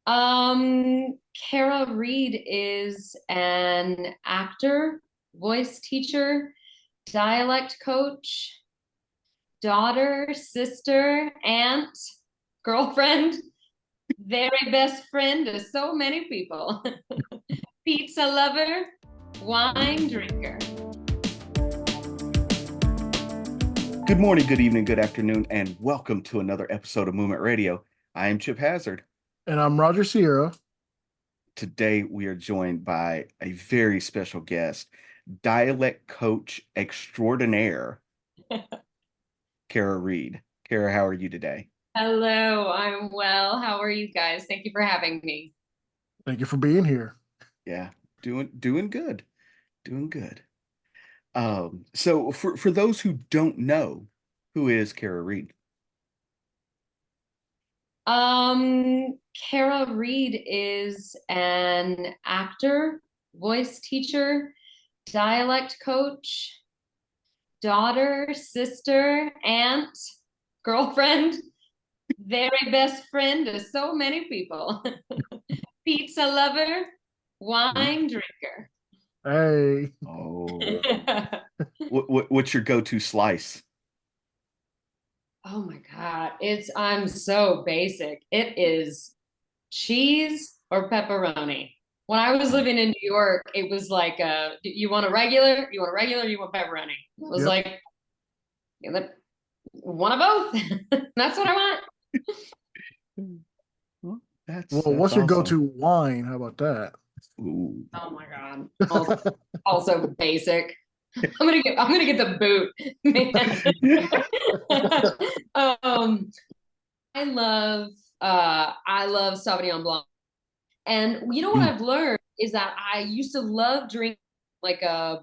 Cara Reid is an actor, voice teacher, dialect coach, daughter, sister, aunt, girlfriend, very best friend to so many people. Pizza lover, wine drinker. Good morning, good evening, good afternoon, and welcome to another episode of Movement Radio. I am Chip Hazard. And I'm Roger Sierra. Today we are joined by a very special guest, dialect coach extraordinaire, Cara Reid. Cara, how are you today? Hello, I'm well. How are you guys? Thank you for having me. Thank you for being here. Yeah, doing good. Doing good. So for those who don't know, who is Cara Reid? Cara Reid is an actor, voice teacher, dialect coach, daughter, sister, aunt, girlfriend, very best friend to so many people. Pizza lover, wine drinker. Hey. Oh, what's your go-to slice? Oh my God. I'm so basic. It is cheese or pepperoni. When I was living in New York, it was like, you want a regular? You want a regular? You want pepperoni? It was Yep. like, one of both. That's what I want. Well, that's Well, that's what's your awesome. go-to wine? How about that? Ooh. Oh my God. Also basic. I'm gonna get the boot, man. um, I love Sauvignon Blanc. And you know what Mm, I've learned is that I used to love drinking like a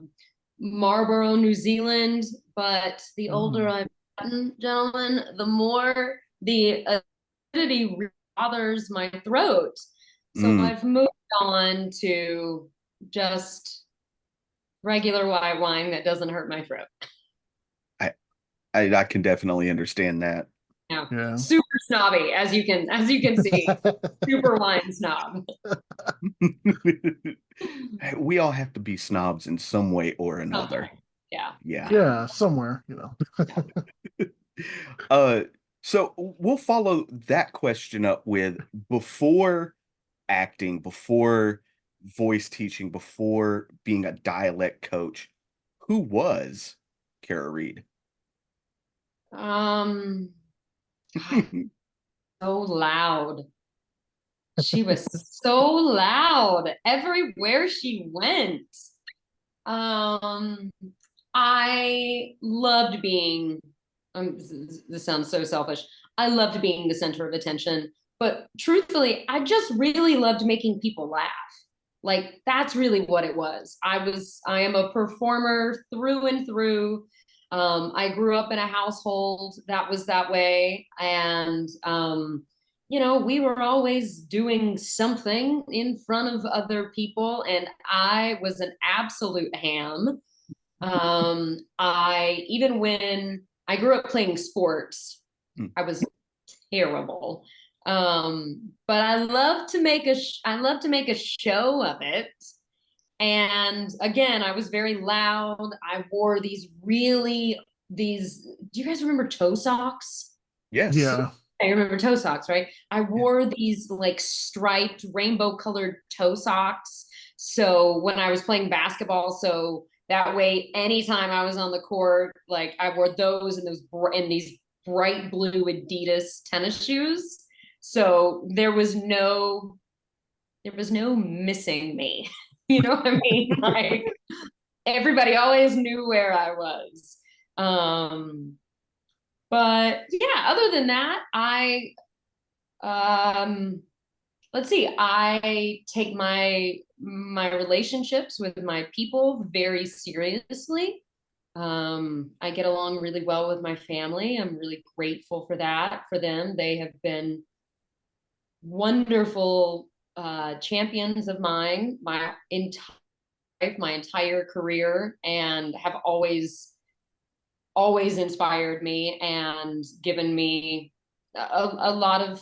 Marlboro New Zealand, but the older Mm. I've gotten, gentlemen, the more the acidity bothers my throat. So mm. I've moved on to just regular white wine that doesn't hurt my throat. I, I can definitely understand that. Yeah. Yeah. Super snobby, as you can see. Super wine snob. We all have to be snobs in some way or Somewhere. another. Yeah. Yeah. Yeah. Yeah, somewhere. Uh, so we'll follow that question up with before acting, before voice teaching, before being a dialect coach, who was Cara Reid? Um, God, so loud. She was so loud everywhere she went. Um, I loved being, this sounds so selfish. I loved being the center of attention, but truthfully, I just really loved making people laugh. Like that's really what it was. I am a performer through and through. I grew up in a household that was that way. And, we were always doing something in front of other people. And I was an absolute ham. Even when I grew up playing sports, Mm. I was terrible. But I love to make a show of it. And again, I was very loud. I wore do you guys remember toe socks? Yes. Yeah. I remember toe socks, right? I wore these like striped rainbow colored toe socks. So when I was playing basketball, so that way, anytime I was on the court, like I wore those and these bright blue Adidas tennis shoes. So there was no missing me. You know what I mean? Like everybody always knew where I was. Um, but yeah, other than that, um let's see, I take my relationships with my people very seriously. I get along really well with my family. I'm really grateful for that, for them. They have been wonderful champions of mine my entire career, and have always inspired me and given me a lot of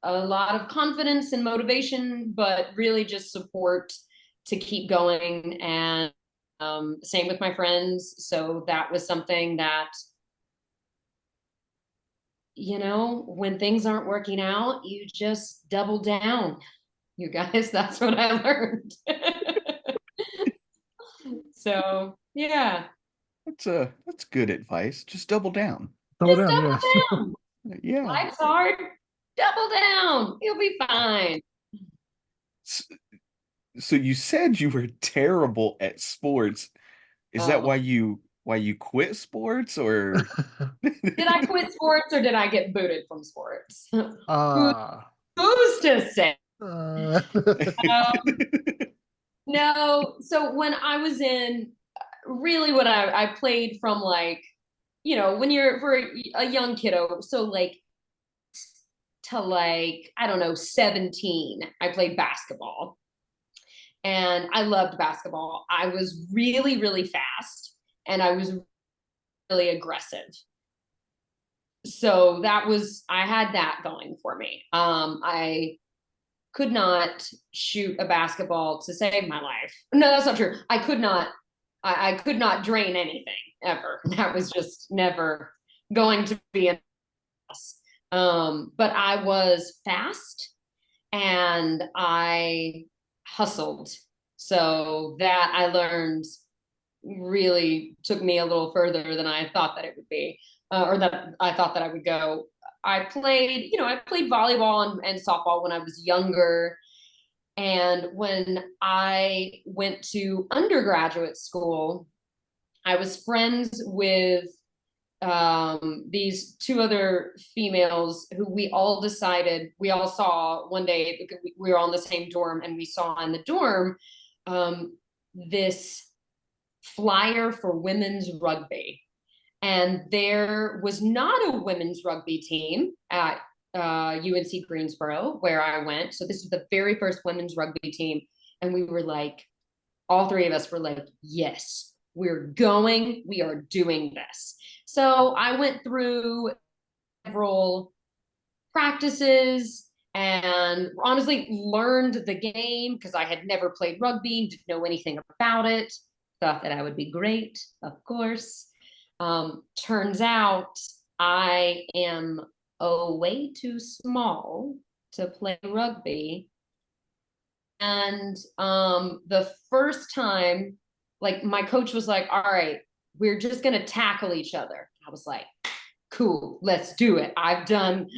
a lot of confidence and motivation, but really just support to keep going. And same with my friends. So that was something that, you know, when things aren't working out, you just double down. You guys, that's what I learned. So yeah, That's good advice. Just double down. Double just down, double yes. down. Yeah. Life's hard. Double down. You'll be fine. So you said you were terrible at sports. Is that Oh, why you quit sports or did I quit sports or did I get booted from sports? Who, uh, who's to say? uh, Um, no. So when I was in, really what I played from, like, you know, when you're for a young kiddo, so like to like, I don't know, 17, I played basketball and I loved basketball. I was really, really fast and I was really aggressive. So that was, I had that going for me. I could not shoot a basketball to save my life. No, that's not true. I could not drain anything ever. That was just never going to be an us. But I was fast and I hustled. So that I learned really took me a little further than I thought that it would be, or that I thought that I would go. I played volleyball and softball when I was younger. And when I went to undergraduate school, I was friends with these two other females who we all decided, we all saw one day, because we were all in the same dorm, and we saw in the dorm this flyer for women's rugby. And there was not a women's rugby team at UNC Greensboro, where I went. So this was the very first women's rugby team. And we were like, all three of us were like, yes, we're going, we are doing this. So I went through several practices and honestly learned the game because I had never played rugby, didn't know anything about it, thought that I would be great, of course. Turns out I am way too small to play rugby. And the first time, like, my coach was like, all right, we're just gonna tackle each other. I was like, cool, let's do it. I've done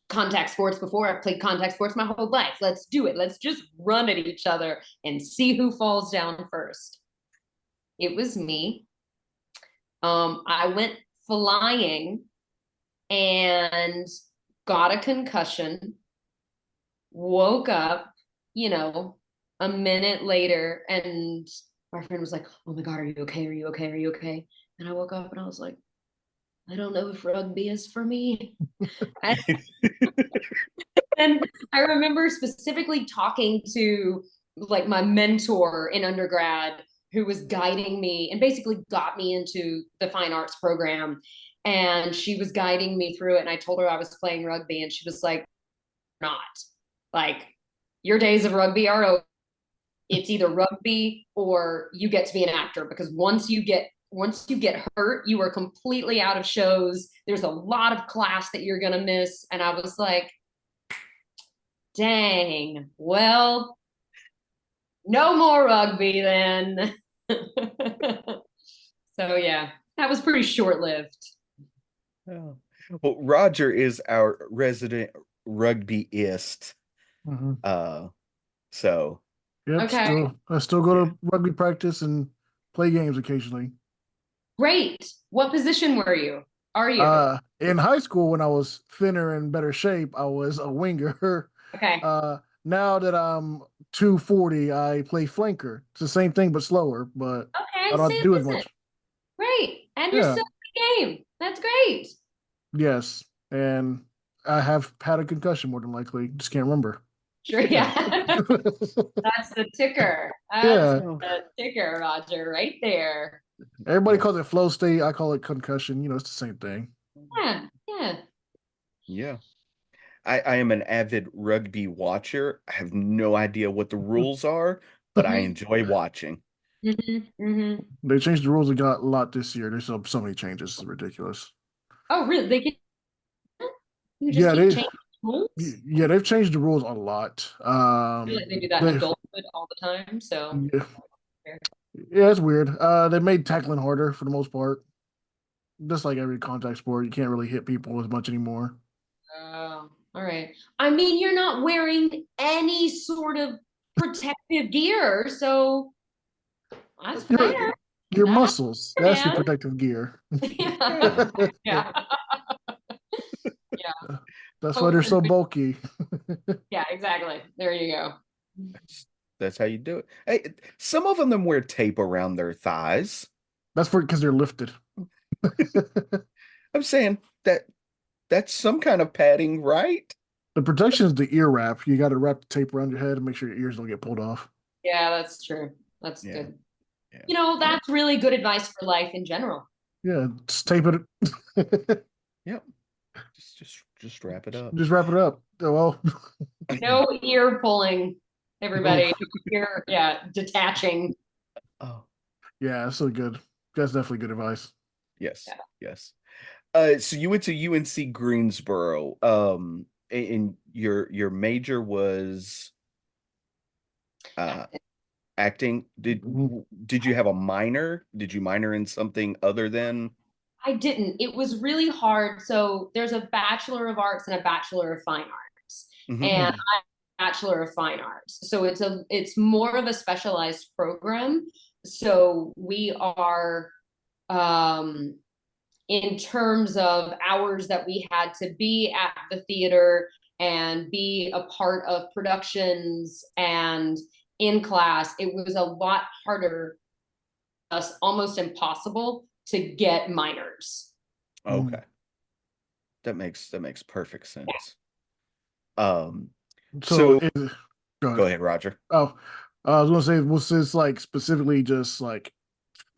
contact sports before. I've played contact sports my whole life. Let's do it. Let's just run at each other and see who falls down first. It was me. I went flying and got a concussion, woke up, you know, a minute later, and my friend was like, oh my God, are you okay? Are you okay? Are you okay? And I woke up and I was like, I don't know if rugby is for me. And I remember specifically talking to, like, my mentor in undergrad who was guiding me and basically got me into the fine arts program. And she was guiding me through it. And I told her I was playing rugby, and she was like, not. Like, your days of rugby are over. It's either rugby or you get to be an actor, because once you get hurt, you are completely out of shows. There's a lot of class that you're gonna miss. And I was like, dang, well, no more rugby then. So yeah, that was pretty short-lived. Oh. Well, Roger is our resident rugbyist. mhm. So Yep, Okay, I still go to rugby practice and play games occasionally. great. What position are you? In high school, when I was thinner and better shape, I was a winger. Okay, Now that I'm 240, I play flanker. It's the same thing but slower, but I okay, don't have to same do as business. much. Great. And you're Yeah, still in the game. That's great. yes, and I have had a concussion more than likely. Just can't remember. Sure, Yeah, yeah. That's the ticker. That's yeah. oh, the ticker, Roger, right there. Everybody yeah. calls it flow state. I call it concussion. It's the same thing. Yeah, yeah. Yeah. I am an avid rugby watcher. I have no idea what the rules are, but I enjoy watching. They changed the rules a lot this year. There's so many changes. It's ridiculous. Oh, really? Can just Yeah, keep changing rules? yeah, they've changed the rules a lot. I feel like they do that in They adulthood all the time. So, yeah, yeah, it's weird. They made tackling harder for the most part. Just like every contact sport, you can't really hit people as much anymore. oh, all right. I mean, you're not wearing any sort of protective gear, so that's Your fair. your That's muscles, fair, that's your man. protective gear. Yeah. Yeah. Yeah. That's why they're Hopefully, so bulky. yeah, exactly. There you go. That's how you do it. Hey, some of them wear tape around their thighs. That's for because they're lifted. I'm saying that's some kind of padding, right? The protection is the ear wrap. You got to wrap the tape around your head and make sure your ears don't get pulled off. Yeah, that's true. That's Yeah, good. yeah, That's really good advice for life in general. Yeah, just tape it. yep. Just wrap it up. Just wrap it up. Oh, well, No ear pulling, oh, everybody. Ear, yeah, detaching. Oh, yeah, that's so good. That's definitely good advice. yes, Yeah. yes. So you went to UNC Greensboro. And your major was uh acting. Did you have a minor? Did you minor in something other than? I didn't. It was really hard. So there's a Bachelor of Arts and a Bachelor of Fine Arts. Mhm. And Mm. Bachelor of Fine Arts. So it's more of a specialized program. So we are um in terms of hours that we had to be at the theater and be a part of productions and in class, it was a lot harder, us almost impossible to get minors. Mm. Okay. That makes perfect sense. Um, So, so go go ahead. ahead, Roger. Oh, I was gonna say, was this like specifically just like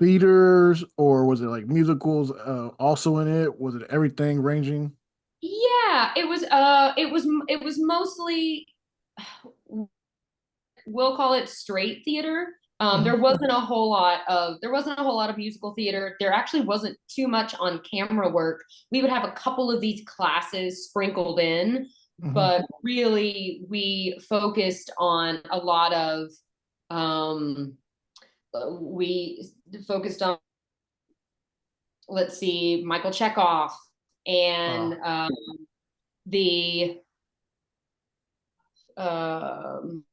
theaters, or was it like musicals also in it? Was it everything ranging? Yeah, it was mostly, we'll call it straight theater. Mhm. There wasn't a whole lot of musical theater. There actually wasn't too much on camera work. We would have a couple of these classes sprinkled in, Mhm. but really we focused on a lot of we focused on, let's see, Michael Chekhov and Ah, the um,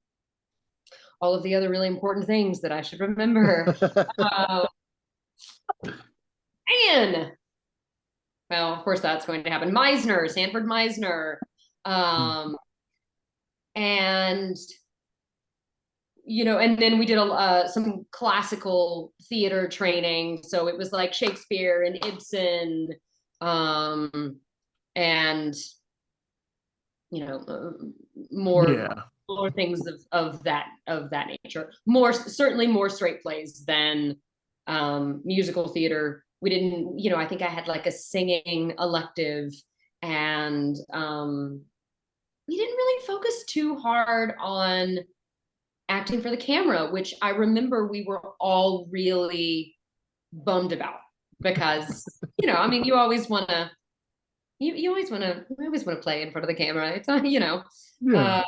all of the other really important things that I should remember. Uh, and well, of course, that's going to happen. Meisner, Sanford Meisner, um, and and then we did some classical theater training. So it was like Shakespeare and Ibsen, um, and more yeah. things of that nature. More, certainly more straight plays than musical theater. We didn't, I think I had like a singing elective, and we didn't really focus too hard on acting for the camera, which I remember we were all really bummed about because, I mean, we always want to play in front of the camera. It's not, Yeah.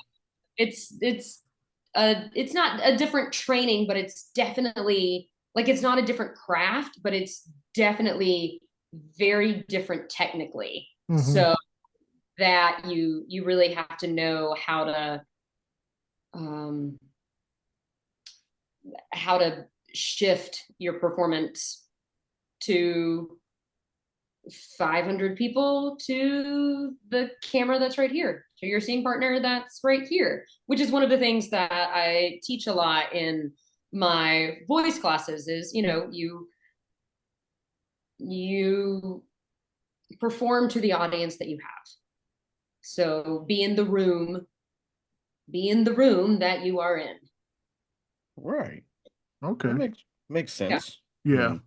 uh, it's not a different training, but it's definitely like, it's not a different craft, but it's definitely very different technically. Hmm. So that you really have to know um, how to shift your performance to 500 people to the camera that's right here, to your scene partner that's right here, which is one of the things that I teach a lot in my voice classes is, you perform to the audience that you have. So be in the room that you are in. Right. That Okay. makes Yeah. sense. I Yeah.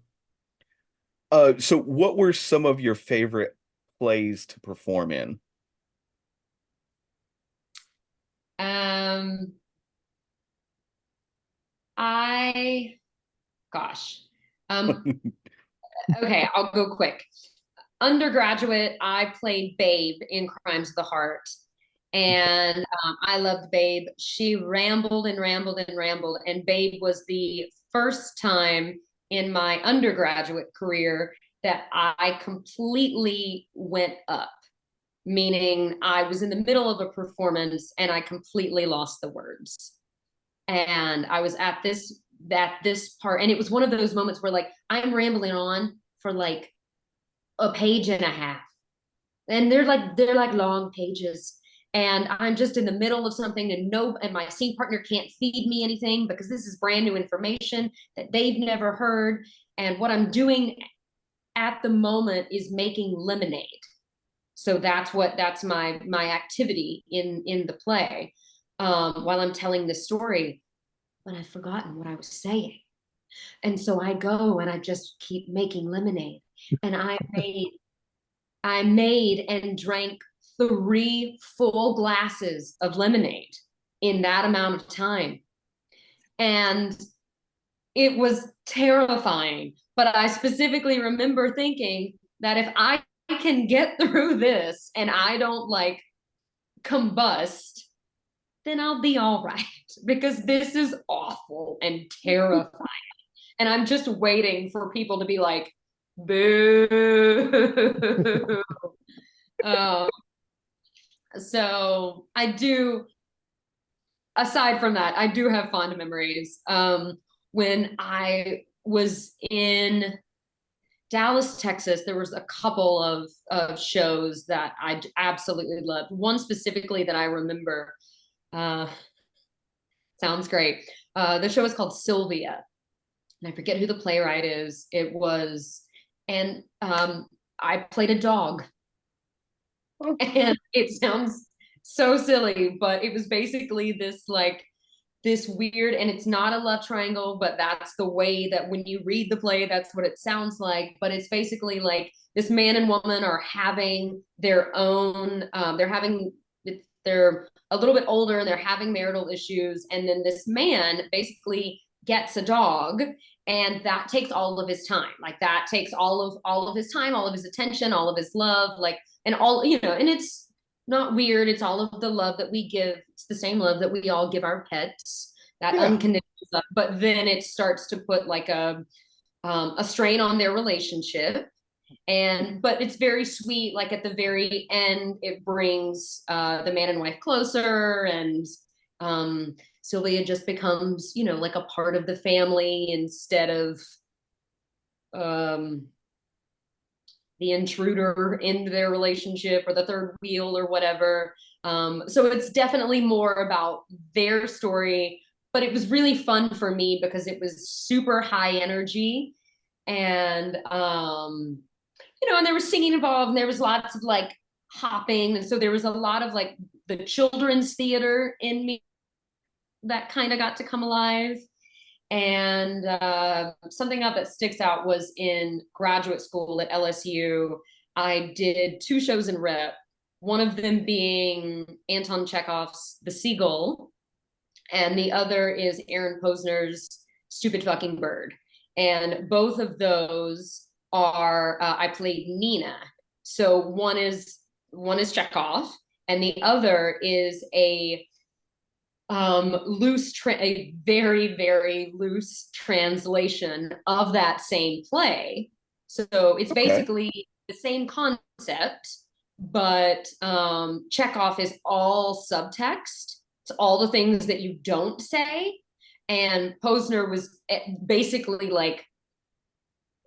mean, so what were some of your favorite plays to perform in? Gosh. Okay, I'll go quick. Undergraduate, I played Babe in Crimes of the Heart. And I loved Babe. She rambled and rambled and rambled. And Babe was the first time in my undergraduate career that I completely went up, meaning I was in the middle of a performance and I completely lost the words. And I was at this part, and it was one of those moments where like I'm rambling on for like a page and a half, and they're like long pages, and I'm just in the middle of something, and my scene partner can't feed me anything because this is brand new information that they've never heard. And what I'm doing at the moment is making lemonade. So that's my activity in the play, while I'm telling this story, but I've forgotten what I was saying. And so I go and I just keep making lemonade. And I made and drank 3 full glasses of lemonade in that amount of time. And it was terrifying. But I specifically remember thinking that if I can get through this and I don't like combust, then I'll be all right, because this is awful and terrifying. And I'm just waiting for people to be like, boo. um, so I do, aside from that, I do have fond memories. When I was in Dallas, Texas, there was a couple of shows that I absolutely loved. One specifically that I remember, sounds great. The show is called Sylvia, and I forget who the playwright is. And I played a dog. And it sounds so silly, but it was basically this weird, and it's not a love triangle, but that's the way that when you read the play, that's what it sounds like. But it's basically like this man and woman are having their own, they're a little bit older and they're having marital issues. And then this man basically gets a dog, and that takes all of his time. Like that takes all of his time, all of his attention, all of his love, like, and all, and it's not weird. It's all of the love that we give. It's the same love that we all give our pets, that unconditional love. But then it starts to put like a strain on their relationship. But it's very sweet. Like at the very end, it brings the man and wife closer, and Sylvia just becomes, like a part of the family instead of the intruder in their relationship or the third wheel or whatever. So it's definitely more about their story, but it was really fun for me because it was super high energy, and and there was singing involved, and there was lots of like hopping, and so there was a lot of like the children's theater in me that kind of got to come alive. And something else that sticks out was in graduate school at LSU, I did 2 shows in rep, one of them being Anton Chekhov's The Seagull, and the other is Aaron Posner's Stupid Fucking Bird. And both of those are, I played Nina. So one is Chekhov, and the other is a very, very loose translation of that same play. So it's basically the same concept, but Chekhov is all subtext. It's all the things that you don't say. And Posner was basically like,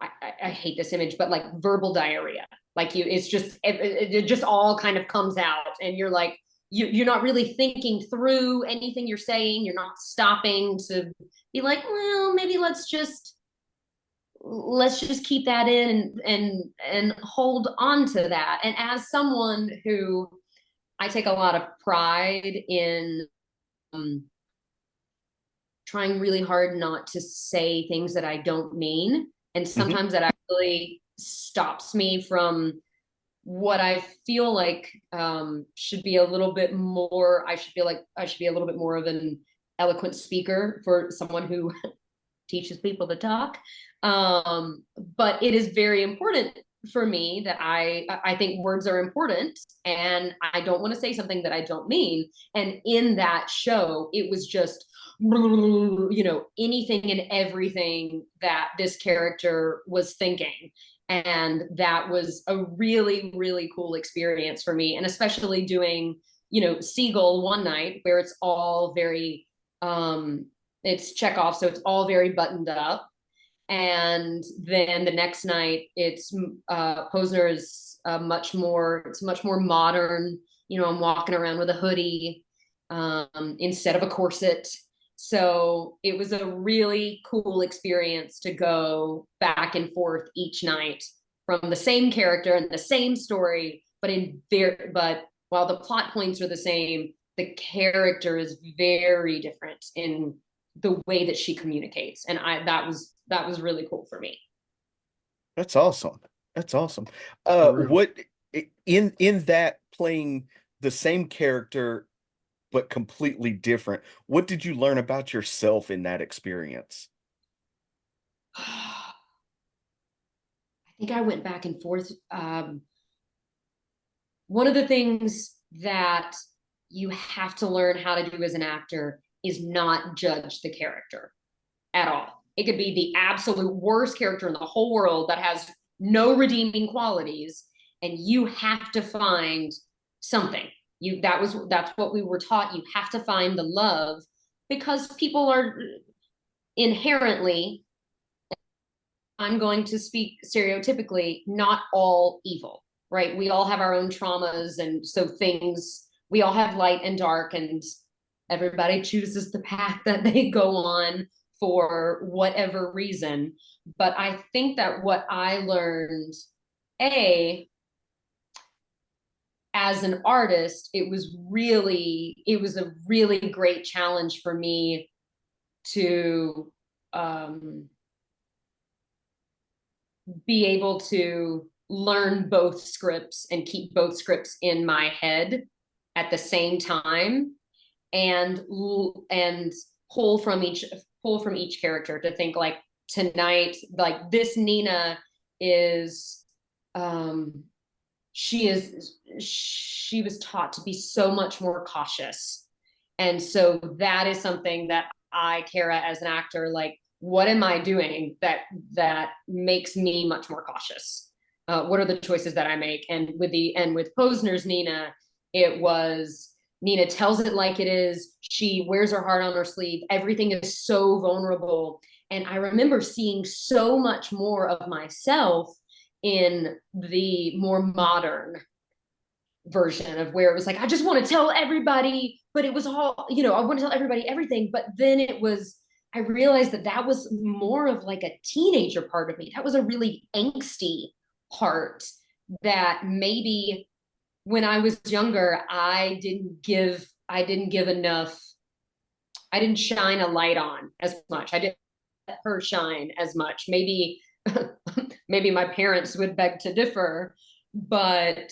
I hate this image, but like verbal diarrhea. Like it just all kind of comes out, and you're like, you're not really thinking through anything you're saying. You're not stopping to be like, well, maybe let's just keep that in and hold on to that. And as someone who, I take a lot of pride in trying really hard not to say things that I don't mean. And sometimes that actually stops me from what I feel like should be a little bit more. I should feel like I should be a little bit more of an eloquent speaker for someone who teaches people to talk. But it is very important for me that I think words are important, and I don't want to say something that I don't mean. And in that show, it was just, you know, anything and everything that this character was thinking. And that was a really, really cool experience for me. And especially doing, you know, Seagull one night, where it's all very, it's Chekhov, so it's all very buttoned up. And then the next night, it's Posner is it's much more modern. You know, I'm walking around with a hoodie instead of a corset. So it was a really cool experience to go back and forth each night from the same character and the same story, but while the plot points are the same, the character is very different in the way that she communicates. And that was really cool for me. That's awesome. That's awesome. What in that playing the same character but completely different, what did you learn about yourself in that experience? I think I went back and forth. One of the things that you have to learn how to do as an actor is not judge the character at all. It could be the absolute worst character in the whole world that has no redeeming qualities, and you have to find something. That's what we were taught. You have to find the love, because people are inherently, I'm going to speak stereotypically, not all evil, right? We all have our own traumas, and so we all have light and dark, and everybody chooses the path that they go on for whatever reason. But I think that what I learned, as an artist, it was a really great challenge for me to be able to learn both scripts and keep both scripts in my head at the same time, and pull from each character to think, like, tonight, like, this Nina is she was taught to be so much more cautious. And so that is something that I, Cara, as an actor, like, what am I doing that makes me much more cautious? What are the choices that I make? And with Posner's Nina, it was, Nina tells it like it is. She wears her heart on her sleeve. Everything is so vulnerable. And I remember seeing so much more of myself in the more modern version, of where it was like, I just want to tell everybody, but it was all, you know, I want to tell everybody everything. But then I realized that was more of like a teenager part of me. That was a really angsty part that maybe when I was younger, I didn't give enough. I didn't shine a light on as much. I didn't let her shine as much. Maybe maybe my parents would beg to differ, but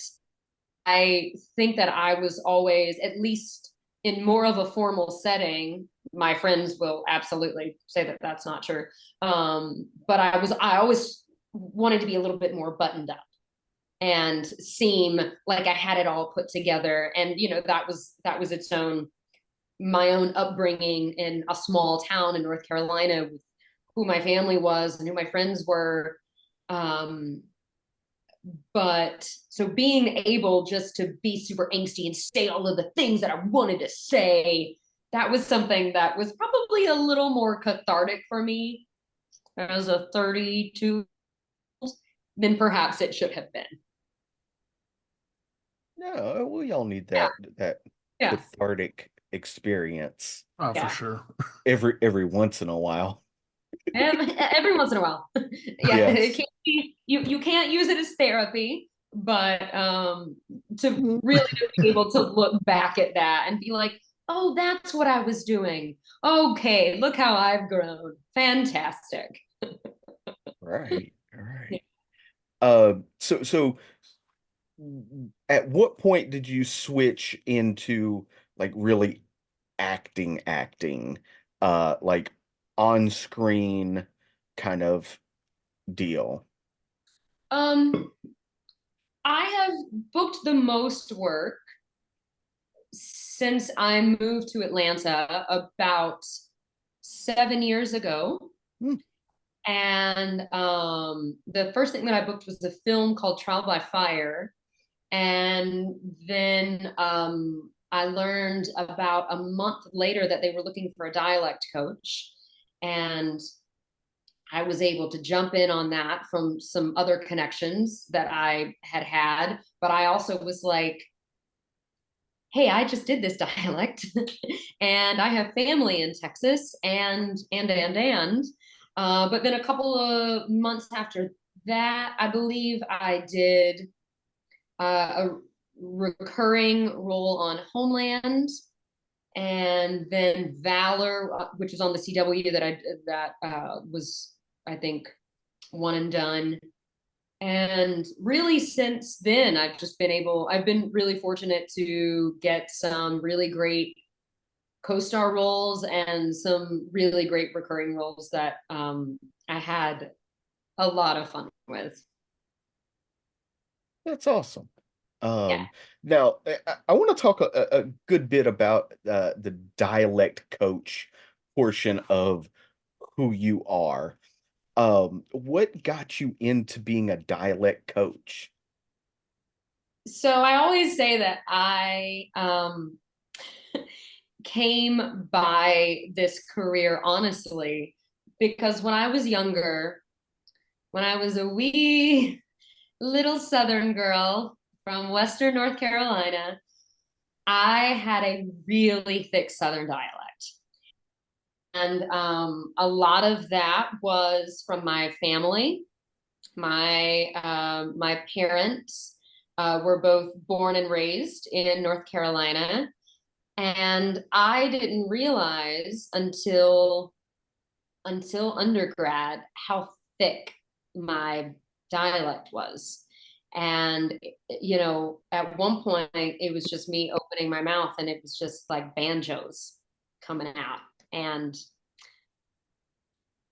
I think that I was always, at least in more of a formal setting. My friends will absolutely say that that's not true. But I always wanted to be a little bit more buttoned up and seem like I had it all put together. And, you know, that was my own upbringing in a small town in North Carolina, with who my family was and who my friends were. But so being able just to be super angsty and say all of the things that I wanted to say, that was something that was probably a little more cathartic for me as a 32 than perhaps it should have been. No, we all need that cathartic experience. Oh, for sure. Every once in a while. Every once in a while. Yes. It can't be, you can't use it as therapy, but to really be able to look back at that and be like, oh, that's what I was doing. Okay, look how I've grown. Fantastic. Right. So at what point did you switch into like really acting? Like on-screen kind of deal? Um, I have booked the most work since I moved to Atlanta about 7 years ago. Hmm. And the first thing that I booked was a film called Trial by Fire. And then I learned about a month later that they were looking for a dialect coach. And I was able to jump in on that from some other connections that I had had. But I also was like, hey, I just did this dialect and I have family in Texas and. But then a couple of months after that, I believe I did a recurring role on Homeland, and then Valor, which was on the CW that was, I think, one and done. And really, since then, I've been really fortunate to get some really great co-star roles and some really great recurring roles that I had a lot of fun with. That's awesome. Yeah. Now I want to talk a good bit about the dialect coach portion of who you are. What got you into being a dialect coach? So I always say that I came by this career honestly because when I was younger, when I was a wee little Southern girl from Western North Carolina, I had a really thick Southern dialect. And a lot of that was from my family. My parents were both born and raised in North Carolina. And I didn't realize until undergrad how thick my dialect was. And at one point it was just me opening my mouth and it was just like banjos coming out. And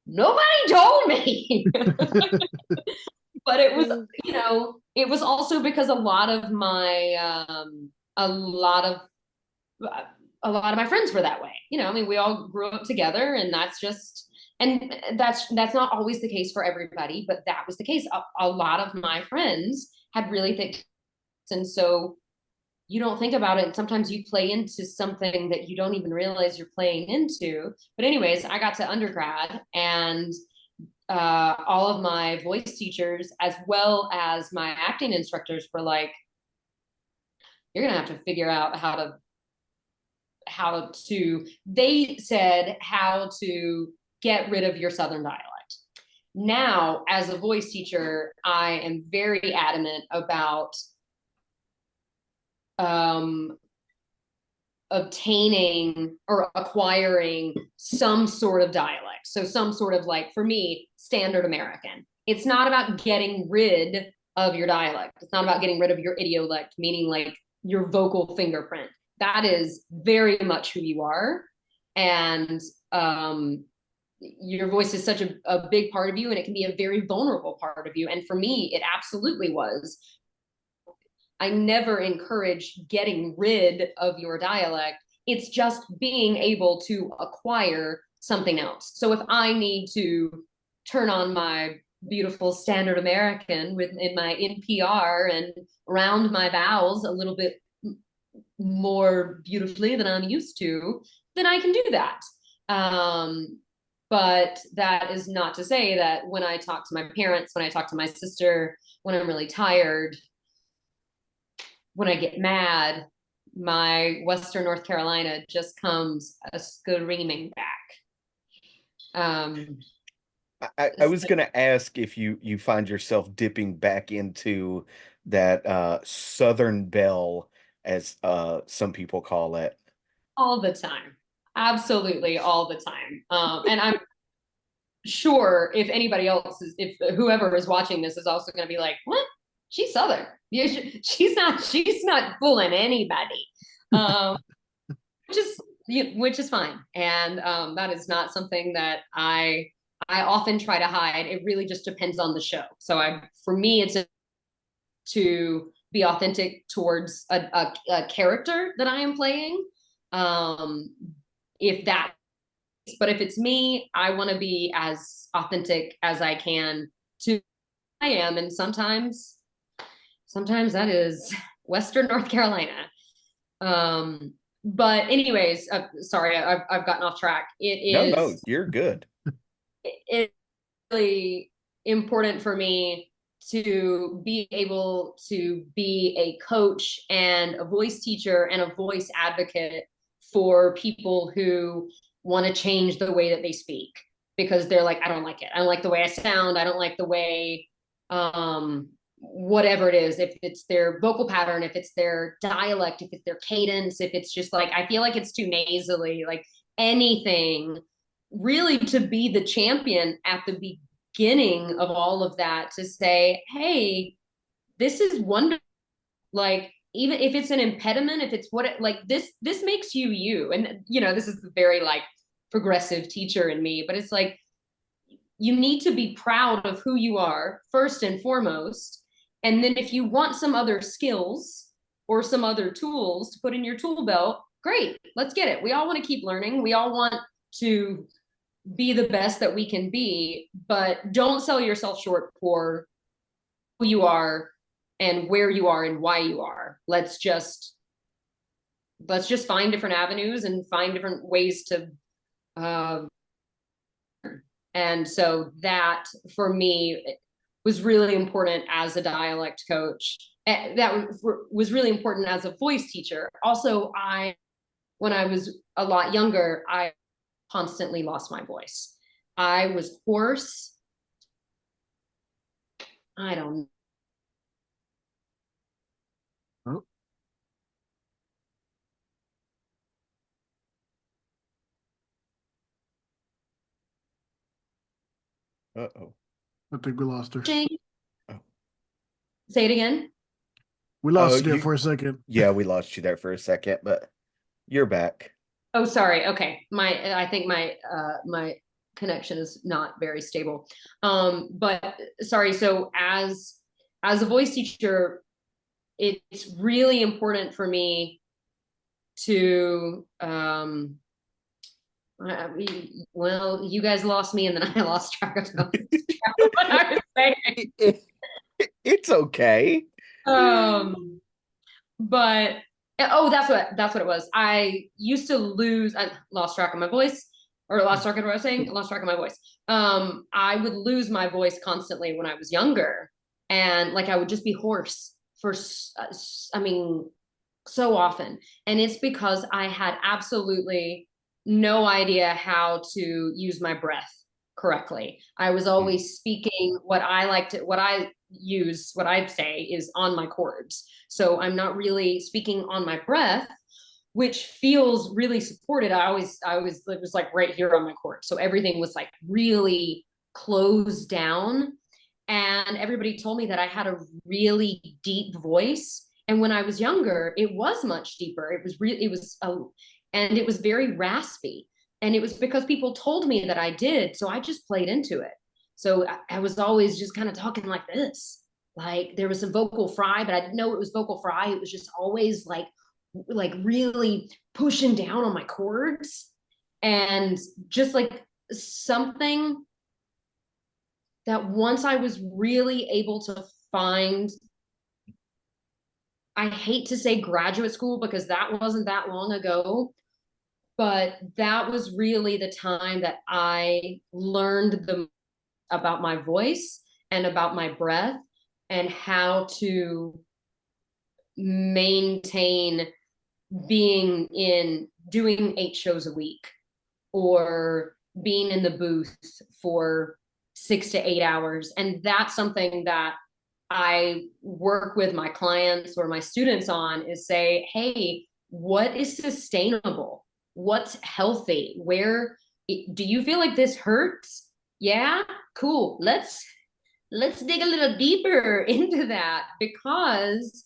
nobody told me. But it was, it was also because a lot of my friends were that way. I mean, we all grew up together, and that's not always the case for everybody, but that was the case. A lot of my friends had really thick, and so you don't think about it. And sometimes you play into something that you don't even realize you're playing into. But anyways, I got to undergrad, and all of my voice teachers, as well as my acting instructors, were like, "You're gonna have to figure out they said how to get rid of your Southern dialect." Now, as a voice teacher, I am very adamant about obtaining or acquiring some sort of dialect. So some sort of, like, for me, standard American. It's not about getting rid of your dialect. It's not about getting rid of your idiolect, meaning like your vocal fingerprint. That is very much who you are. And your voice is such a big part of you, and it can be a very vulnerable part of you. And for me, it absolutely was. I never encourage getting rid of your dialect. It's just being able to acquire something else. So if I need to turn on my beautiful standard American in my NPR and round my vowels a little bit more beautifully than I'm used to, then I can do that. But that is not to say that when I talk to my parents, when I talk to my sister, when I'm really tired, when I get mad, my Western North Carolina just comes a screaming back. I was going to ask if you find yourself dipping back into that Southern Belle, as some people call it. All the time. Absolutely all the time. And I'm sure if anybody else if whoever is watching this is also going to be like, what? She's Southern. She's not fooling anybody. Just, which is fine. And that is not something that I often try to hide. It really just depends on the show. So for me, it's to be authentic towards a character that I am playing. If that, but if it's me, I want to be as authentic as I can to I am. And sometimes that is Western North Carolina. But anyways, sorry, I've gotten off track. No, you're good. It's really important for me to be able to be a coach and a voice teacher and a voice advocate for people who want to change the way that they speak, because they're like, I don't like it. I don't like the way I sound. I don't like the way, whatever it is, if it's their vocal pattern, if it's their dialect, if it's their cadence, if it's just like, I feel like it's too nasally, like anything really, to be the champion at the beginning of all of that, to say, hey, this is wonderful. Like, even if it's an impediment, if it's what it, like this makes you. And this is the very like progressive teacher in me, but it's like, you need to be proud of who you are first and foremost. And then if you want some other skills or some other tools to put in your tool belt, great, let's get it. We all want to keep learning. We all want to be the best that we can be, but don't sell yourself short for who you are and where you are and why you are. Let's just find different avenues and find different ways to and so that for me was really important as a dialect coach. That was really important as a voice teacher. Also, when I was a lot younger, I constantly lost my voice. I was hoarse. I don't know. Uh-oh. I think we lost her. Oh. Say it again. We lost you there for a second. Yeah, we lost you there for a second, but you're back. Oh, sorry. Okay. I think my connection is not very stable. But sorry. So as a voice teacher, it's really important for me to, well, you guys lost me and then I lost track of what I was saying. It's okay. But that's what it was. I used to I lost track of my voice, or lost track of what I was saying. I lost track of my voice. I would lose my voice constantly when I was younger, and like I would just be hoarse for, I mean, so often. And it's because I had absolutely no idea how to use my breath correctly. I was always speaking what I say is on my chords. So I'm not really speaking on my breath, which feels really supported. I always it was like right here on my chord. So everything was like really closed down. And everybody told me that I had a really deep voice. And when I was younger, it was much deeper. And it was very raspy. And it was because people told me that I did. So I just played into it. So I was always just kind of talking like this. Like there was some vocal fry, but I didn't know it was vocal fry. It was just always like really pushing down on my chords. And just like something that once I was really able to find, I hate to say graduate school because that wasn't that long ago, but that was really the time that I learned about my voice and about my breath and how to maintain doing 8 shows a week or being in the booth for 6 to 8 hours. And that's something that I work with my clients or my students on, is say, hey, what is sustainable? What's healthy? Where do you feel like this hurts? Yeah, cool. Let's dig a little deeper into that, because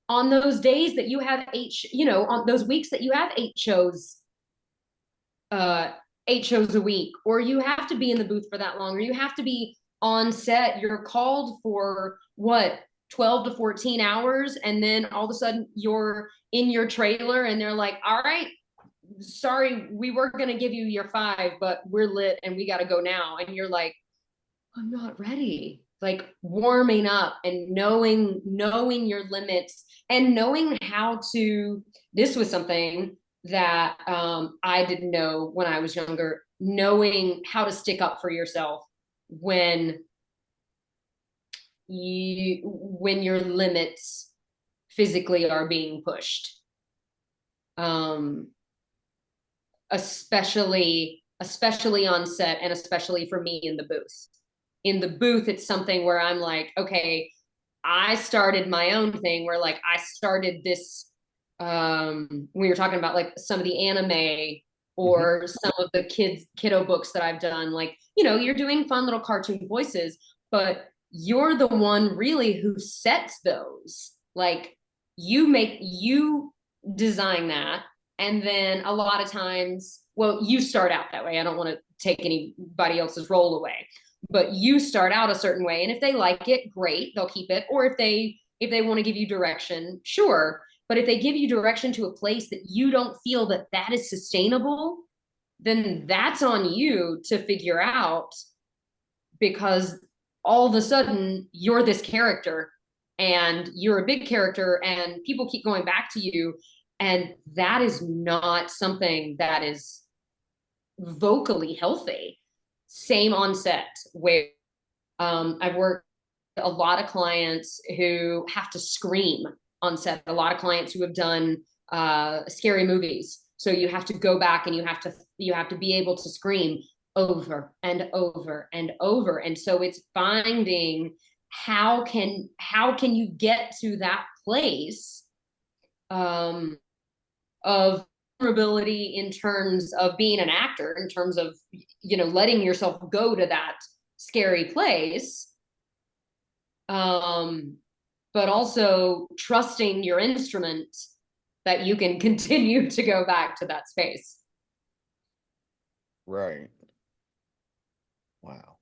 on those days that you have on those weeks that you have 8 shows, uh 8 shows a week, or you have to be in the booth for that long, or you have to be on set. You're called for what, 12 to 14 hours, and then all of a sudden you're in your trailer and they're like, all right, sorry, we were going to give you your 5, but we're lit and we got to go now. And you're like, I'm not ready. Like warming up and knowing your limits and knowing how to. This was something that I didn't know when I was younger. Knowing how to stick up for yourself when your limits physically are being pushed. Especially on set, and especially for me in the booth. In the booth, it's something where I'm like, okay, I started my own thing where like I started this, we were talking about like some of the anime or some of the kiddo books that I've done, like, you're doing fun little cartoon voices, but you're the one really who sets those. Like you design that. And then a lot of times, well, you start out that way. I don't want to take anybody else's role away, but you start out a certain way. And if they like it, great, they'll keep it. Or if they want to give you direction, sure. But if they give you direction to a place that you don't feel that is sustainable, then that's on you to figure out, because all of a sudden you're this character and you're a big character and people keep going back to you. And that is not something that is vocally healthy. Same on set, where I've worked with a lot of clients who have to scream on set, a lot of clients who have done scary movies. So you have to go back and you have to be able to scream over and over and over. And so it's finding how can you get to that place of vulnerability in terms of being an actor, in terms of letting yourself go to that scary place, but also trusting your instrument that you can continue to go back to that space. Right. Wow.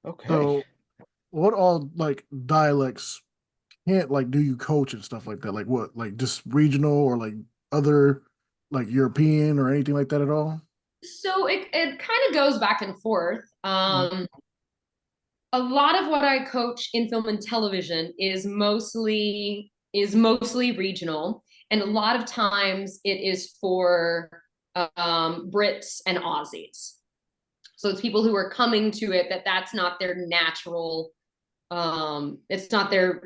Okay. So what all like dialects can't like do you coach and stuff like that? Like what? Like just regional or like other like European or anything like that at all? So it kind of goes back and forth. A lot of what I coach in film and television is mostly regional, and a lot of times it is for Brits and Aussies. So it's people who are coming to it that's not their natural. It's not their,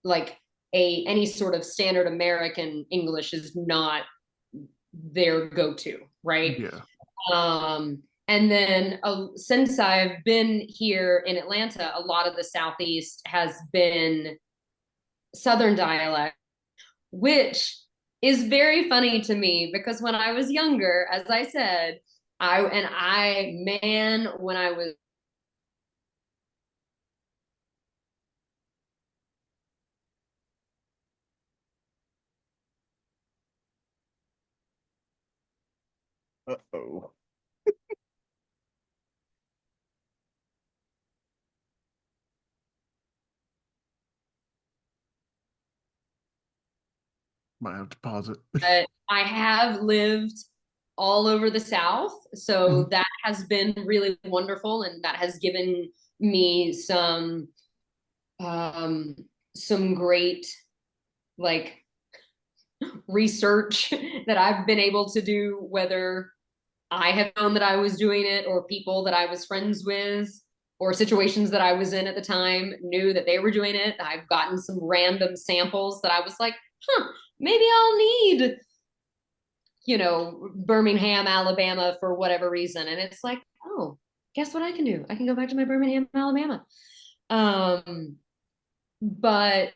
like, any sort of standard American English is not their go-to, right? Yeah. And then since I've been here in Atlanta, a lot of the Southeast has been Southern dialect, which is very funny to me because when I was younger, as I said, when I was Uh-oh. Might have to pause it. I have lived all over the South, so that has been really wonderful, and that has given me some great, like, research that I've been able to do, whether I have known that I was doing it or people that I was friends with or situations that I was in at the time knew that they were doing it. I've gotten some random samples that I was like, maybe I'll need, Birmingham, Alabama for whatever reason. And it's like, oh, guess what I can do? I can go back to my Birmingham, Alabama. But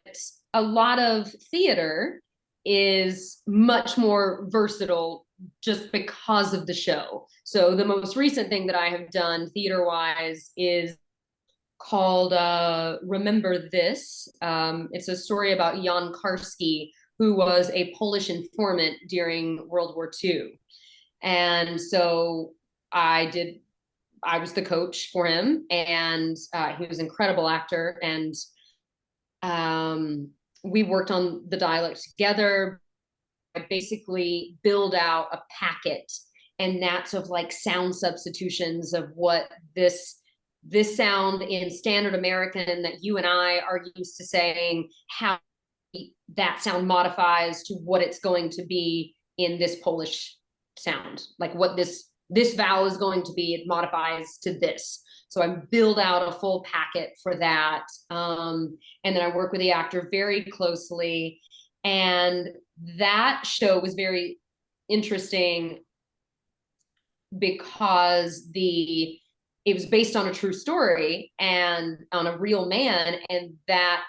a lot of theater is much more versatile just because of the show. So the most recent thing that I have done theater wise is called Remember This. It's a story about Jan Karski, who was a Polish informant during World War II. And so I was the coach for him, and he was an incredible actor. And we worked on the dialect together. I basically build out a packet, and that's of like sound substitutions of what this sound in standard American that you and I are used to saying, how that sound modifies to what it's going to be in this Polish sound, like what this vowel is going to be, it modifies to this. So I build out a full packet for that. And then I work with the actor very closely. And that show was very interesting because it was based on a true story and on a real man, and that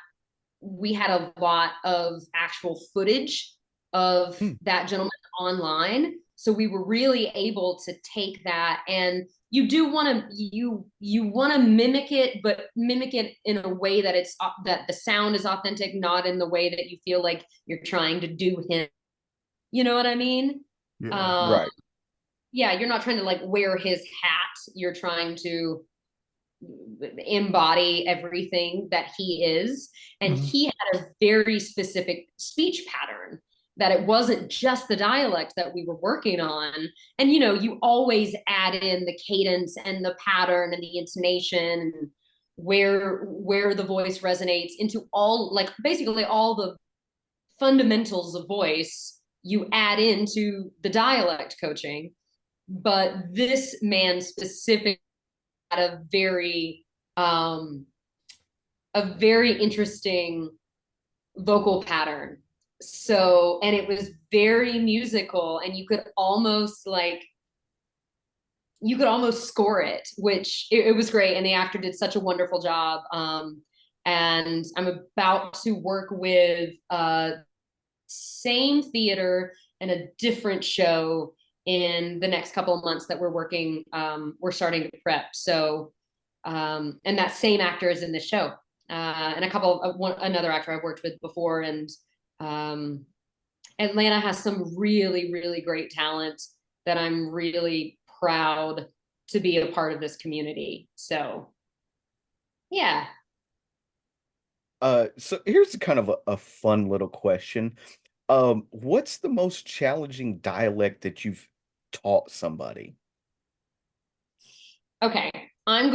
we had a lot of actual footage of that gentleman online. So we were really able to take that, and you do want to you want to mimic it, but mimic it in a way that that the sound is authentic, not in the way that you feel like you're trying to do him. You know what I mean? Yeah. Right. Yeah, you're not trying to like wear his hat. You're trying to embody everything that he is. And he had a very specific speech pattern, that it wasn't just the dialect that we were working on. And, you always add in the cadence and the pattern and the intonation and where the voice resonates into all, like basically all the fundamentals of voice you add into the dialect coaching. But this man specifically had a very interesting vocal pattern. So, and it was very musical, and you could almost score it, which it was great. And the actor did such a wonderful job. And I'm about to work with same theater and a different show in the next couple of months that we're starting to prep. So, and that same actor is in this show, and another actor I've worked with before. And Atlanta has some really, really great talent that I'm really proud to be a part of this community. So, yeah. So here's kind of a fun little question. What's the most challenging dialect that you've taught somebody? Okay. Can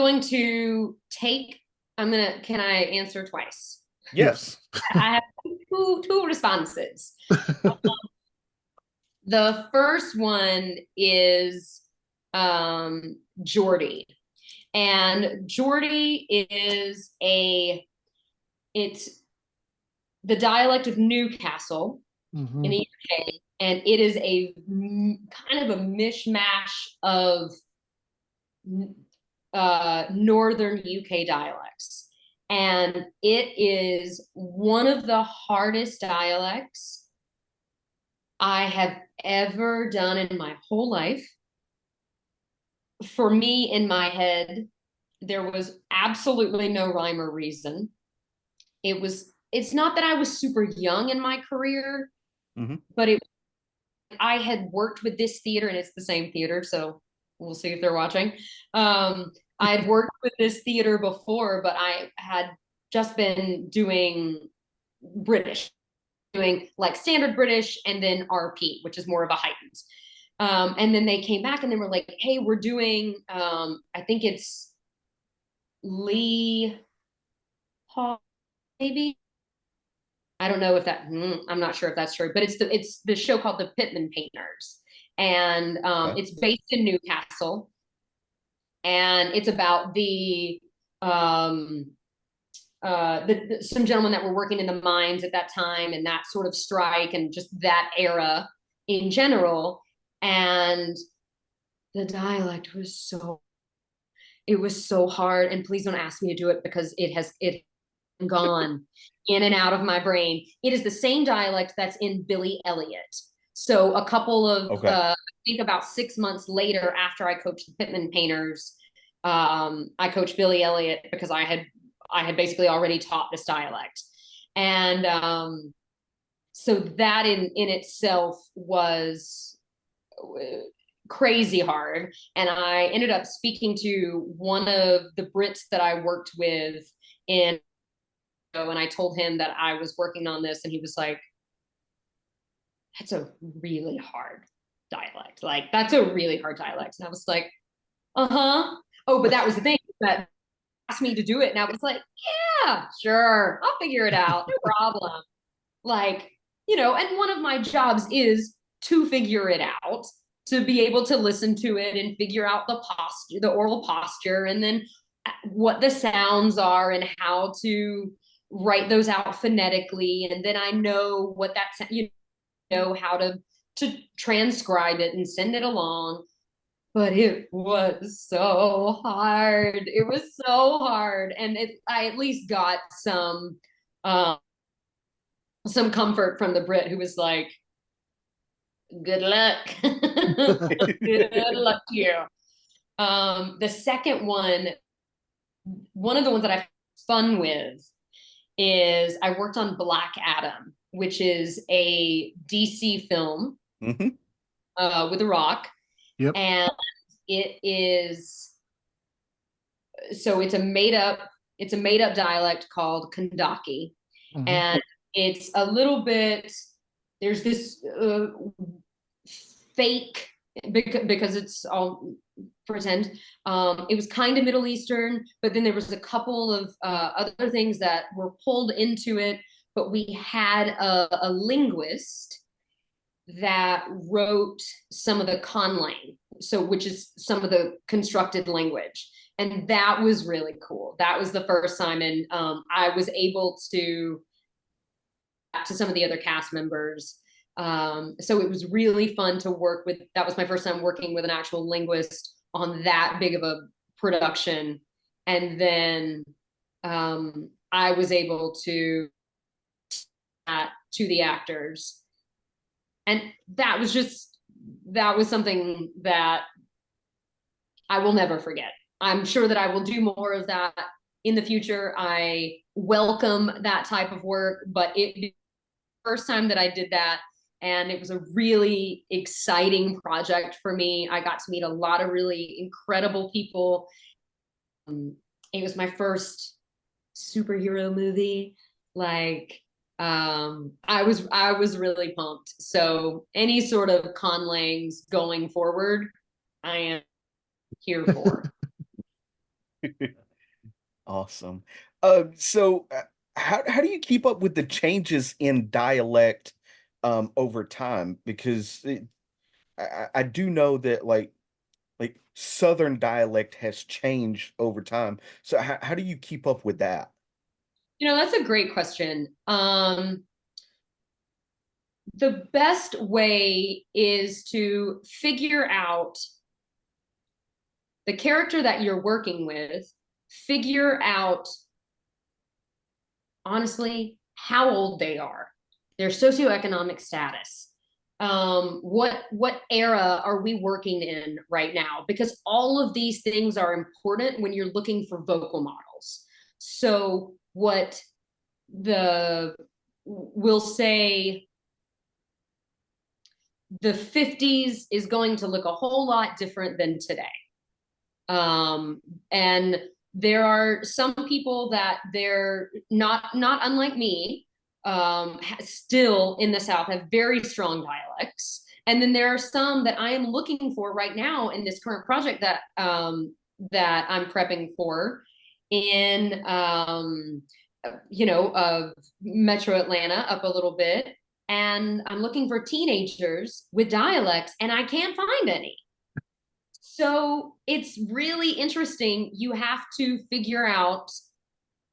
I answer twice? Yes. I have two responses. The first one is Geordie. And Geordie it's the dialect of Newcastle in the UK, and it is a kind of a mishmash of northern UK dialects. And it is one of the hardest dialects I have ever done in my whole life. For me, in my head, there was absolutely no rhyme or reason. It's not that I was super young in my career, but I had worked with this theater, and it's the same theater, so we'll see if they're watching. I had worked with this theater before, but I had just been doing like standard British and then RP, which is more of a heightened. And then they came back and they were like, hey, we're doing, I think it's Lee Hall, maybe. I don't know if I'm not sure if that's true, but it's the show called The Pittman Painters. And it's based in Newcastle. And it's about some gentlemen that were working in the mines at that time, and that sort of strike, and just that era in general. And the dialect was so hard. And please don't ask me to do it, because it gone in and out of my brain. It is the same dialect that's in Billy Elliot. So a couple of I think about 6 months later, after I coached the Pittman Painters, I coached Billy Elliot, because I had basically already taught this dialect. And so that in itself was crazy hard. And I ended up speaking to one of the Brits that I worked with in, and I told him that I was working on this, and he was like, that's a really hard dialect. Like, that's a really hard dialect. And I was like, uh-huh. Oh, but that was the thing that asked me to do it. And I was like, yeah, sure. I'll figure it out. No problem. Like, and one of my jobs is to figure it out, to be able to listen to it and figure out the posture, the oral posture, and then what the sounds are and how to write those out phonetically. And then I know what that, how to transcribe it and send it along. But it was so hard. It was so hard. And I at least got some comfort from the Brit, who was like, good luck. Good luck to you. The second one of the ones that I had fun with is I worked on Black Adam, which is a DC film Mm-hmm. with The Rock. Yep. And it is, so it's a made up dialect called Kandaki. Mhm. And it's a little bit, there's this fake, because it's all pretend. It was kind of Middle Eastern, but then there was a couple of other things that were pulled into it. But we had a linguist that wrote some of the conlang, so which is some of the constructed language. And that was really cool. That was the first time, and I was able to some of the other cast members. So it was really fun to work with. That was my first time working with an actual linguist on that big of a production. And then I was able to the actors. And that was something that I will never forget. I'm sure that I will do more of that in the future. I welcome that type of work, but it first time that I did that, and it was a really exciting project for me. I got to meet a lot of really incredible people. It was my first superhero movie. Like, I was really pumped. So any sort of conlangs going forward, I am here for. Awesome. So how do you keep up with the changes in dialect over time? Because I do know that like Southern dialect has changed over time. So how do you keep up with that? That's a great question. The best way is to figure out the character that you're working with, figure out, honestly, how old they are, their socioeconomic status. What era are we working in right now? Because all of these things are important when you're looking for vocal models. So what we'll say the 50s is going to look a whole lot different than today. And there are some people that they're not unlike me, still in the South have very strong dialects. And then there are some that I am looking for right now in this current project that that I'm prepping for in Metro Atlanta up a little bit. And I'm looking for teenagers with dialects, and I can't find any. So it's really interesting. You have to figure out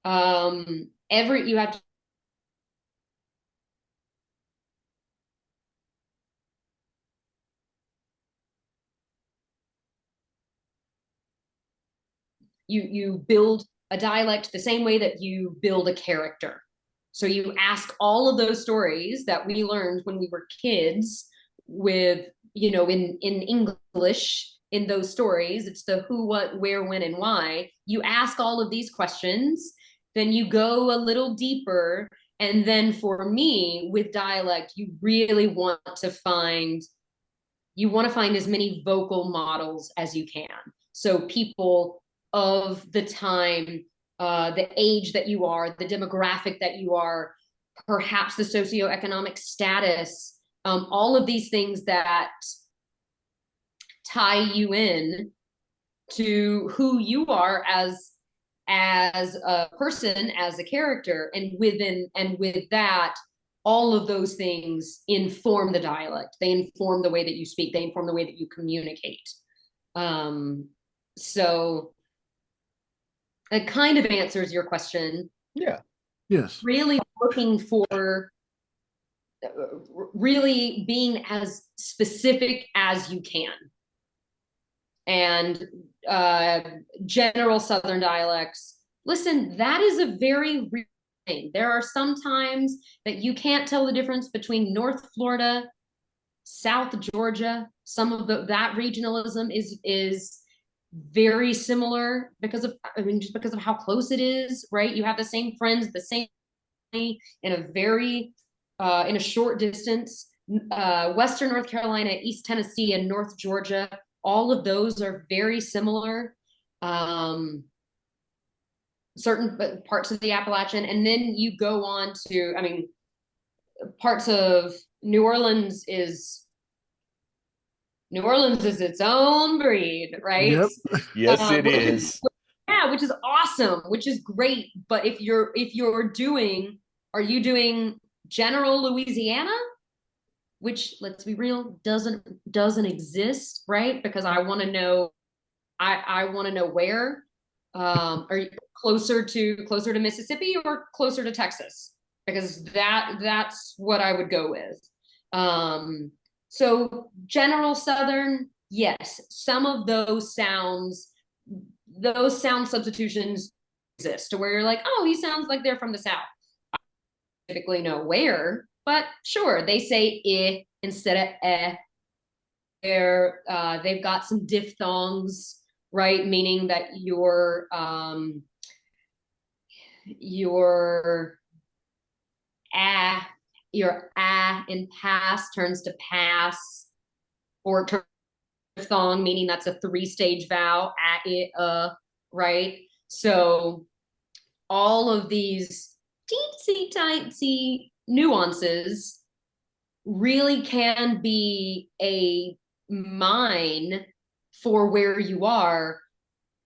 you have to you build a dialect the same way that you build a character. So you ask all of those stories that we learned when we were kids with, in English, in those stories. It's the who, what, where, when, and why. You ask all of these questions, then you go a little deeper. And then for me, with dialect, you really want to find you want to find as many vocal models as you can. So people of the time, the age that you are, the demographic that you are, perhaps the socioeconomic status, all of these things that tie you in to who you are as a person, as a character, and with that, all of those things inform the dialect. They inform the way that you speak. They inform the way that you communicate. So it kind of answers your question. Yeah. Yes. Really looking for, really being as specific as you can. And general Southern dialects, listen, that is a very real thing. There are some times that you can't tell the difference between North Florida, South Georgia. Some of that regionalism is very similar because of, I mean, just because of how close it is, right? You have the same friends, the same in a very in a short distance. Western North Carolina, East Tennessee, and North Georgia, all of those are very similar. Certain parts of the Appalachian, and then you go on to, I mean, parts of New Orleans is its own breed, right? Yep. Yes, it is. Yeah, which is awesome, which is great. But if you're doing, are you doing general Louisiana, which, let's be real, doesn't exist, right? Because I want to know, I want to know where. Are you closer to Mississippi or closer to Texas? Because that's what I would go with. So general Southern, yes, some of those sound substitutions exist to where you're like, oh, he sounds like they're from the South. I don't typically know where, but sure, they say "eh" instead of "eh." They've got some diphthongs, right? Meaning that your in past turns to pass, or diphthong, meaning that's a 3-stage vowel, right? So all of these teensy tiny nuances really can be a mine for where you are,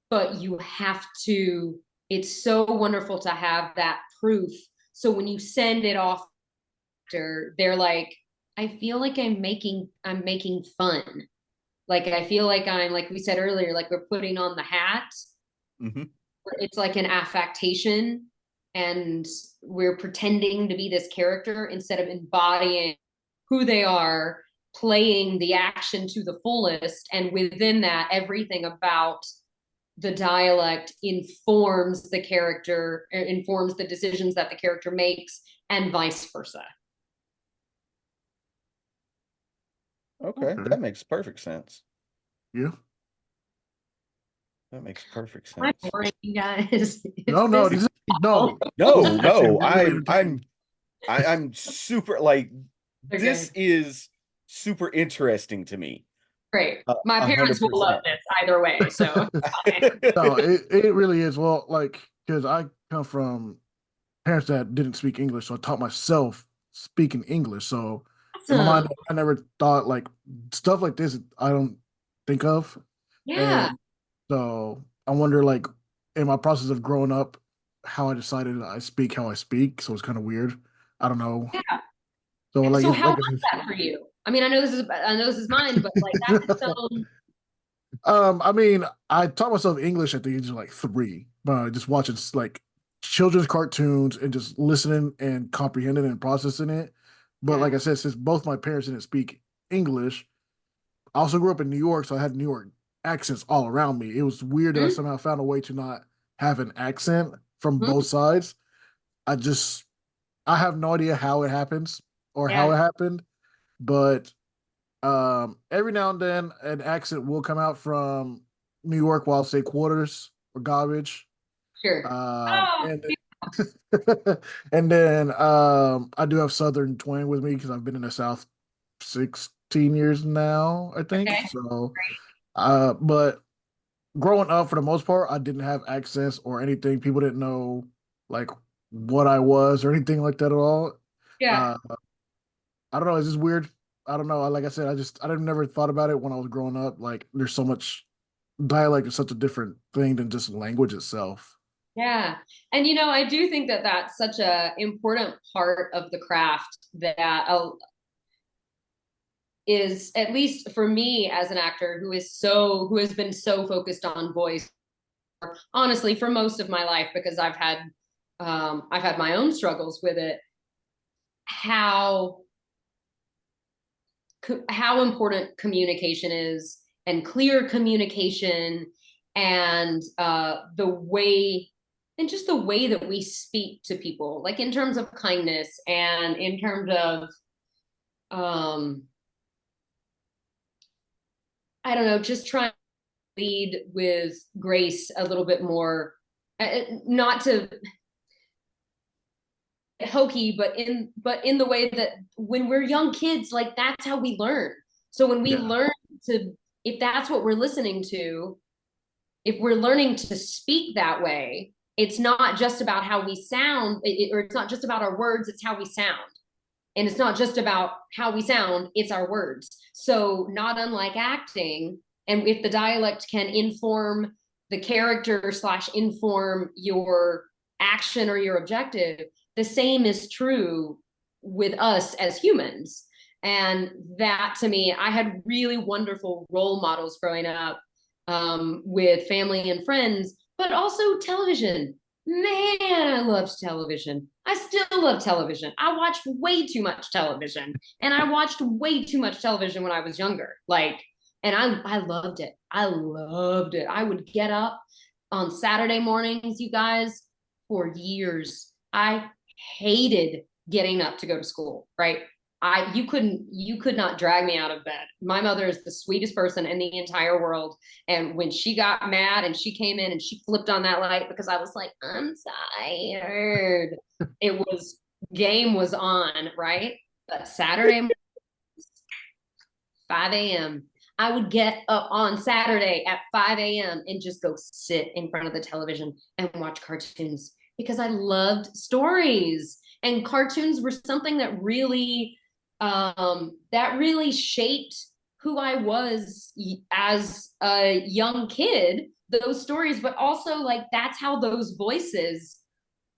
but you have to, it's so wonderful to have that proof. So when you send it off, they're like, I feel like I'm making fun. Like, I feel like I'm, like we said earlier, like we're putting on the hat. Mm-hmm. It's like an affectation, and we're pretending to be this character instead of embodying who they are, playing the action to the fullest. And within that, everything about the dialect informs the character, informs the decisions that the character makes, and vice versa. Okay, that makes perfect sense. Yeah. That makes perfect I'm sense. boring, you guys. No, No, I'm super, like, Okay. this is super interesting to me. Great. My parents will 100%. love this either way. So No, it really is. Well, like, because I come from parents that didn't speak English, so I taught myself speaking English. So in my mind, I never thought like stuff like this. I don't think of, yeah. and so I wonder, like, in my process of growing up, how I decided I speak how I speak. So it's kind of weird. I don't know. Yeah. So like, So it's how like was that for you? I mean, I know this is mine, but like that's its own. I mean, I taught myself English at the age of like 3, by just watching like children's cartoons and just listening and comprehending and processing it. But Yeah. like I said, since both my parents didn't speak English, I also grew up in New York, so I had New York accents all around me. It was weird that I somehow found a way to not have an accent from both sides. I have no idea how it happens or how it happened, but every now and then an accent will come out from New York while I'll say quarters or garbage. Sure. And and then I do have Southern twang with me because I've been in the South 15 years now, I think. Okay. So, but growing up, for the most part, I didn't have access or anything. People didn't know like what I was or anything like that at all. Yeah. Uh, I don't know. It's just weird. I don't know. Like I said, I never thought about it when I was growing up. Like, there's so much dialect is such a different thing than just language itself. Yeah. And I do think that that's such a important part of the craft that is, at least for me as an actor who has been so focused on voice, honestly, for most of my life, because I've had my own struggles with it, how how important communication is, and clear communication, and the way, and just the way that we speak to people, like in terms of kindness and in terms of um I don't know, just trying to lead with grace a little bit more, not to hokey, but in the way that when we're young kids, like that's how we learn. So when we Yeah. learn to, if that's what we're listening to, if we're learning to speak that way, it's not just about how we sound, or it's not just about our words, it's how we sound. And it's not just about how we sound, it's our words. So not unlike acting, and if the dialect can inform the character slash inform your action or your objective, the same is true with us as humans. And that, to me, I had really wonderful role models growing up, with family and friends, but also television. Man, I loved television. I still love television. I watched way too much television. And I watched way too much television when I was younger. And I loved it. I loved it. I would get up on Saturday mornings, you guys, for years. I hated getting up to go to school, right? You could not drag me out of bed. My mother is the sweetest person in the entire world. And when she got mad and she came in and she flipped on that light because I was like, I'm tired. It was, game was on, right? But Saturday, 5 a.m. I would get up on Saturday at 5 a.m. and just go sit in front of the television and watch cartoons because I loved stories. And cartoons were something that really shaped who I was as a young kid, those stories, but also like that's how those voices,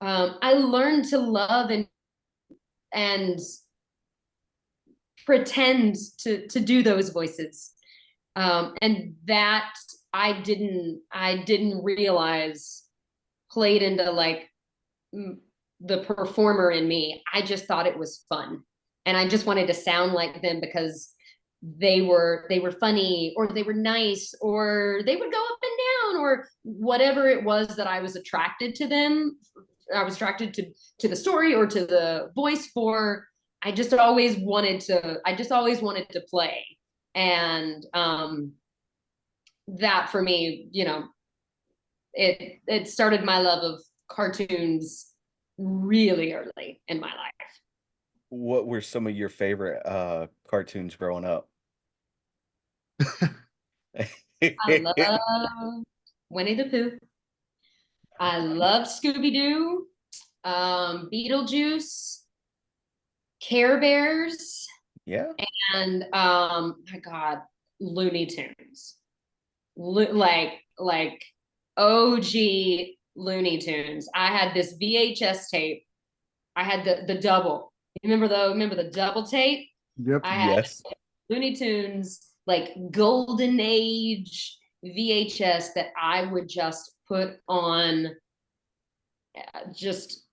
I learned to love and pretend to do those voices. And that I didn't realize played into like the performer in me. I just thought it was fun. And I just wanted to sound like them because they were funny, or they were nice, or they would go up and down, or whatever it was that I was attracted to them. I was attracted to the story or to the voice for. I just always wanted to play. And that for me, it started my love of cartoons really early in my life. What were some of your favorite cartoons growing up? I love Winnie the Pooh. I love Scooby Doo, Beetlejuice, Care Bears, Yeah. and my God, Looney Tunes. Like OG Looney Tunes. I had this VHS tape. I had the double. Remember the double tape? Yep. I had Yes. Looney Tunes, like golden age VHS that I would just put on, just,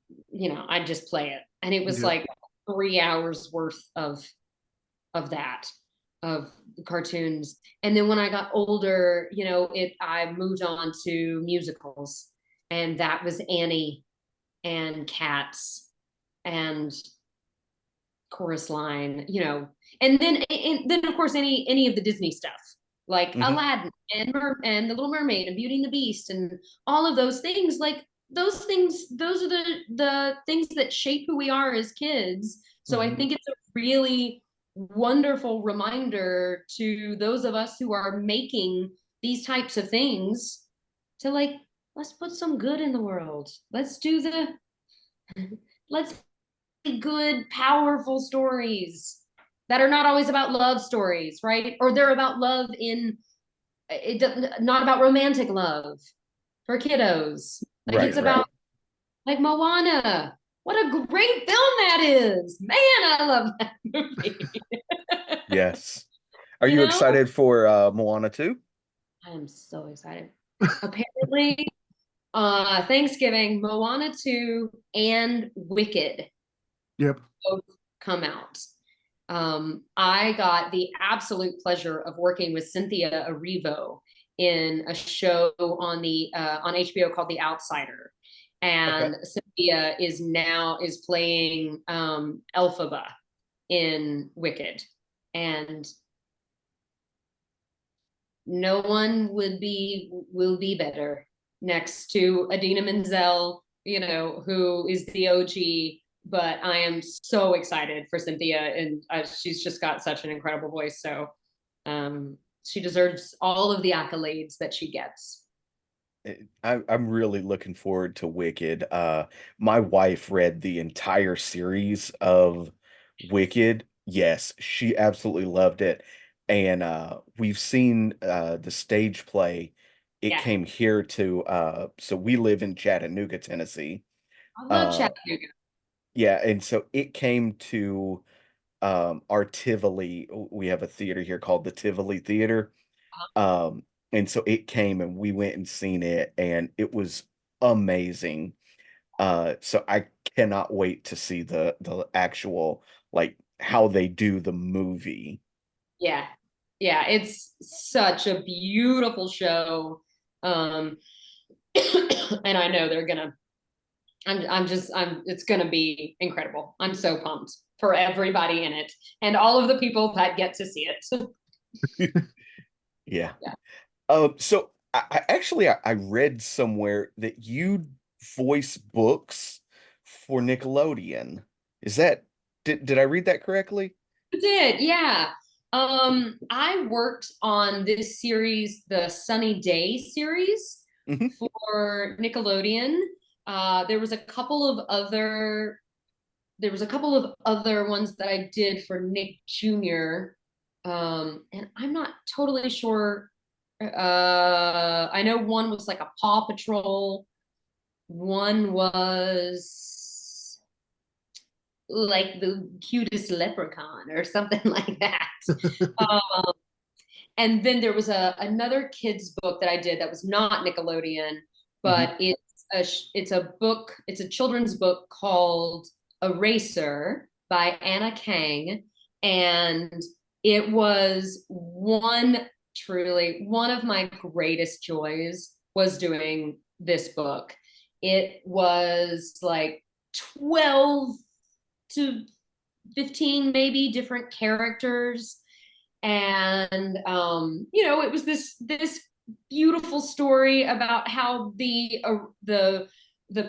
I'd just play it. And it was Yep. like 3 hours worth of that, of cartoons. And then when I got older, I moved on to musicals, and that was Annie and Cats and Chorus Line, and then of course any of the Disney stuff, like Hmm. Aladdin and the Little Mermaid and Beauty and the Beast and all of those things. Like those are the things that shape who we are as kids. So I Mhm. think it's a really wonderful reminder to those of us who are making these types of things to like, let's put some good in the world. Let's do the, let's be good, powerful stories that are not always about love stories, right? Or they're about love in, not about romantic love for kiddos. Like Right, it's about right. like Moana. What a great film that is. Man, I love that movie. Yes. Are You you know? excited for Moana 2? I am so excited. Apparently, Thanksgiving, Moana 2 and Wicked Yep. both come out. I got the absolute pleasure of working with Cynthia Erivo in a show on the on HBO called The Outsider, Okay. and Cynthia is playing Elphaba in Wicked, and no one will be better next to Adina Menzel, you know, who is the OG. But I am so excited for Cynthia, and she's just got such an incredible voice. So she deserves all of the accolades that she gets. I'm really looking forward to Wicked. My wife read the entire series of Wicked. Yes, she absolutely loved it. And we've seen the stage play. It Yeah, came here to so we live in Chattanooga, Tennessee. I love Uh Chattanooga. yeah, and so it came to our Tivoli. We have a theater here called the Tivoli Theater. Um, and so it came and we went and seen it and it was amazing. So I cannot wait to see the actual like how they do the movie. Yeah, yeah, it's such a beautiful show. Um, and I know they're gonna it's going to be incredible. I'm so pumped for everybody in it and all of the people that get to see it. Yeah. Yeah. So I actually I read somewhere that you voice books for Nickelodeon. Is that did I read that correctly? I did. Yeah. I worked on this series, the Sunny Day series Hmm. for Nickelodeon. There was a couple of other ones that I did for Nick Jr. And I'm not totally sure. I know one was like a Paw Patrol. One was like the cutest leprechaun or something like that. Um, and then there was another kids book that I did that was not Nickelodeon, Hmm. but it's a children's book called Eraser by Anna Kang, and it was one of my greatest joys was doing this book. It was like 12 to 15 maybe different characters, and it was this beautiful story about how the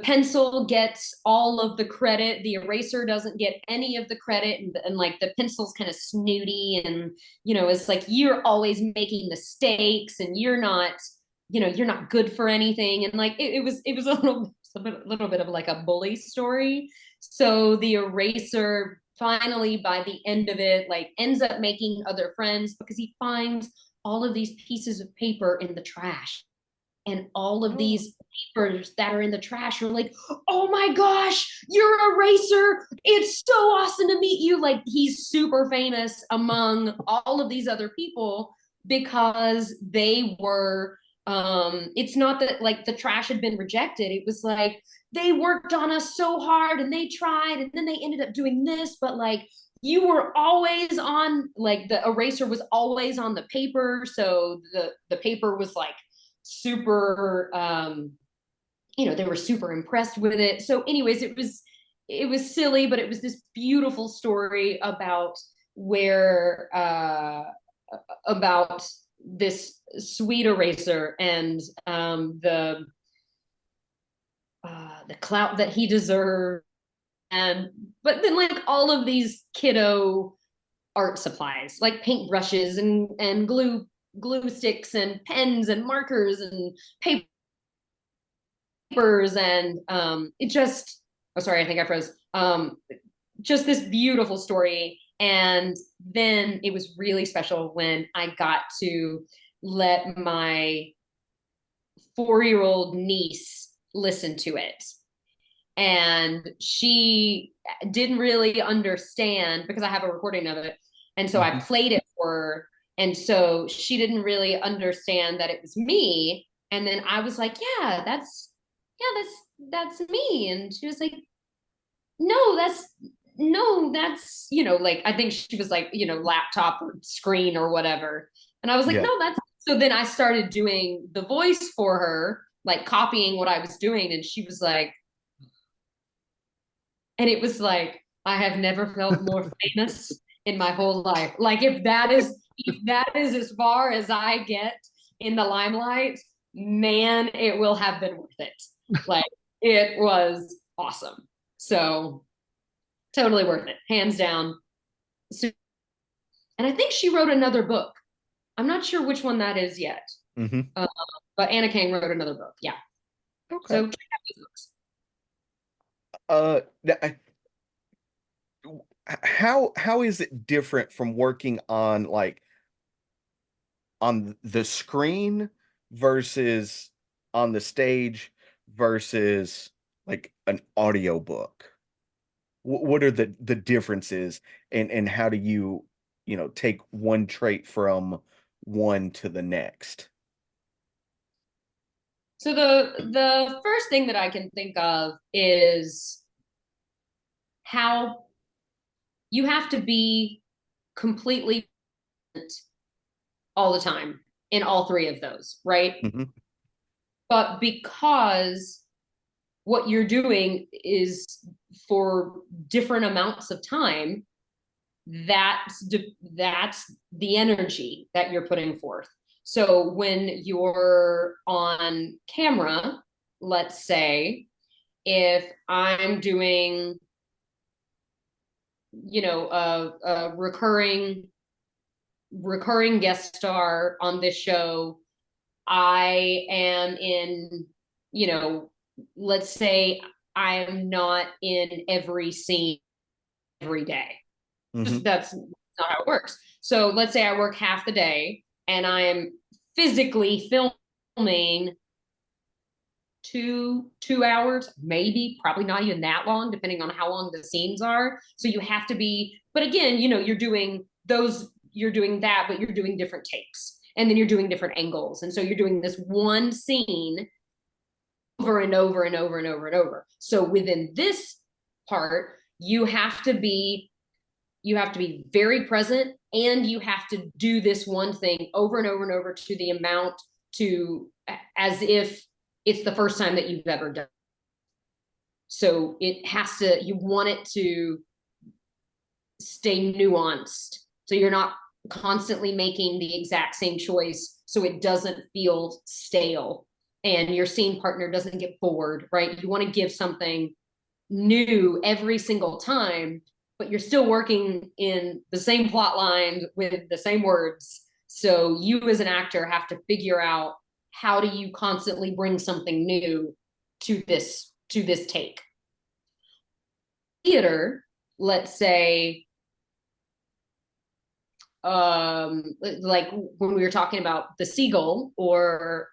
pencil gets all of the credit, the eraser doesn't get any of the credit, and like the pencil's kind of snooty, and it's like you're always making mistakes and you're not good for anything, and like it was a little bit of like a bully story. So the eraser finally by the end of it like ends up making other friends because he finds all of these pieces of paper in the trash, and all of Oh. these papers that are in the trash are like, oh my gosh, you're a racer, it's so awesome to meet you. Like he's super famous among all of these other people because they were it's not that like the trash had been rejected, it was like they worked on us so hard and they tried and then they ended up doing this, but like you were always on, like the eraser was always on the paper, so the paper was like super they were super impressed with it. So anyways, it was silly, but it was this beautiful story where about this sweet eraser and the clout that he deserved, and but then like all of these kiddo art supplies, like paintbrushes and glue sticks and pens and markers and papers and it just, oh sorry, I think I froze. Just this beautiful story. And then it was really special when I got to let my 4-year-old niece listen to it. And she didn't really understand because I have a recording of it. And so I played it for her. And so she didn't really understand that it was me. And then I was like, yeah, that's me. And she was like, no, that's, you know, like, I think she was like, you know, laptop or screen or whatever. And I was like, Yeah. no, that's, so then I started doing the voice for her, like copying what I was doing. And she was like, and it was like, I have never felt more famous in my whole life. Like if that is as far as I get in the limelight, man, it will have been worth it. Like it was awesome. So totally worth it, hands down. So, and I think she wrote another book. I'm not sure which one that is yet. But Anna Kang wrote another book. Yeah. Okay. So check out those books. How is it different from working on like on the screen versus on the stage versus like an audiobook? What are the differences and how do you take one trait from one to the next? So the first thing that I can think of is how you have to be completely all the time in all three of those, right? But because what you're doing is for different amounts of time, that's the energy that you're putting forth. So when you're on camera, let's say, if I'm doing, you know, a recurring guest star on this show, I am in, you know, let's say I'm not in every scene every day. That's not how it works. So let's say I work half the day and I'm physically filming two hours, maybe, probably not even that long, depending on how long the scenes are. So you have to be, but again, you know, you're doing that, but you're doing different takes. And then you're doing different angles. And so you're doing this one scene over and over and over and over and over. So within this part, you have to be very present, and you have to do this one thing over and over and over to the amount to as if it's the first time that you've ever done. So it has to, you want it to stay nuanced. So you're not constantly making the exact same choice so it doesn't feel stale and your scene partner doesn't get bored, right? You want to give something new every single time, but you're still working in the same plot line with the same words. So you as an actor have to figure out, how do you constantly bring something new to this take? Theater, let's say, like when we were talking about The Seagull or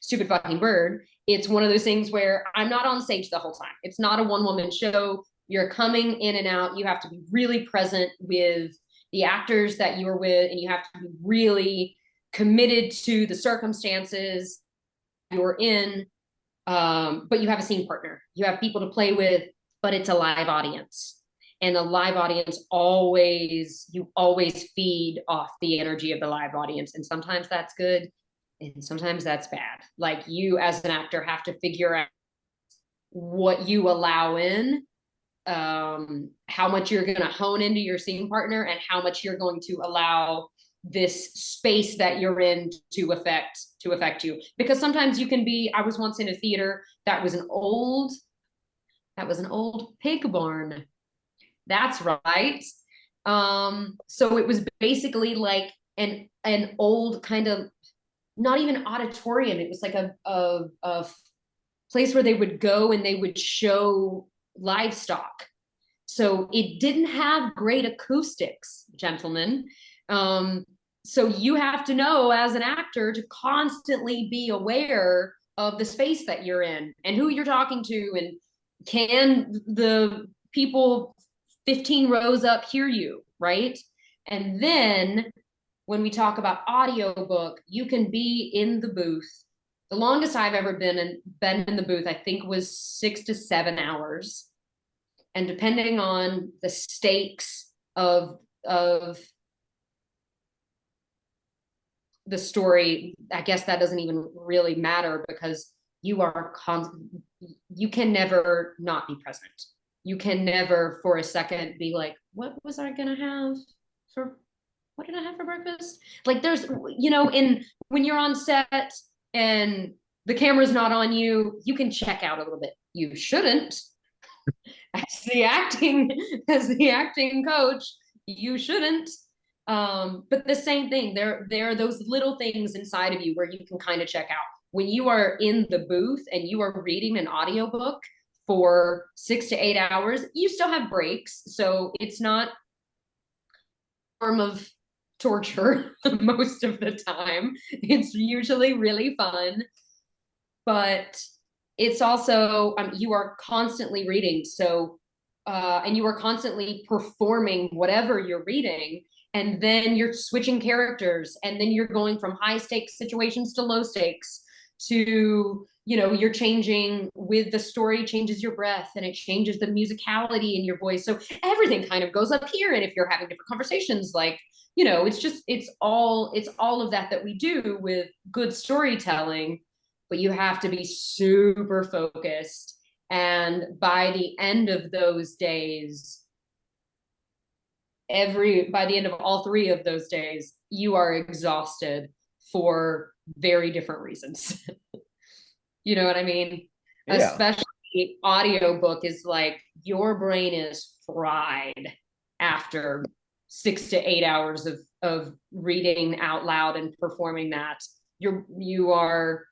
Stupid Fucking Bird, it's one of those things where I'm not on stage the whole time. It's not a one-woman show. You're coming in and out. You have to be really present with the actors that you are with, and you have to be really committed to the circumstances you're in. But you have a scene partner. You have people to play with, but it's a live audience. And the live audience you always feed off the energy of the live audience. And sometimes that's good, and sometimes that's bad. Like, you as an actor have to figure out what you allow in, how much you're going to hone into your scene partner, and how much you're going to allow this space that you're in to affect you. Because sometimes you can be, I was once in a theater that was an old pig barn. That's right. So it was basically like an old kind of, not even auditorium. It was like a place where they would go and they would show livestock. So it didn't have great acoustics, gentlemen. So you have to know as an actor to constantly be aware of the space that you're in and who you're talking to, and can the people 15 rows up hear you, right? And then when we talk about audiobook, you can be in the booth. The longest I've ever been in the booth, I think, was 6 to 7 hours. And depending on the stakes of the story, I guess that doesn't even really matter, because you can never not be present. You can never for a second be like, what was I gonna have for what did I have for breakfast? Like, there's, when you're on set and the camera's not on you, you can check out a little bit. You shouldn't. As the acting coach, you shouldn't. But the same thing, there are those little things inside of you where you can kind of check out. When you are in the booth and you are reading an audiobook for 6 to 8 hours, you still have breaks. So it's not a form of torture most of the time. It's usually really fun, but it's also, you are constantly reading. So, and you are constantly performing whatever you're reading. And then you're switching characters, and then you're going from high stakes situations to low stakes to, you're changing with the story, changes your breath, and it changes the musicality in your voice. So everything kind of goes up here. And if you're having different conversations, like, it's all of that we do with good storytelling, but you have to be super focused. And by the end of those days, by the end of all 3 of those days, you are exhausted for very different reasons. You know what I mean? Yeah. Especially audiobook is like, your brain is fried after 6 to 8 hours of reading out loud and performing that. You are,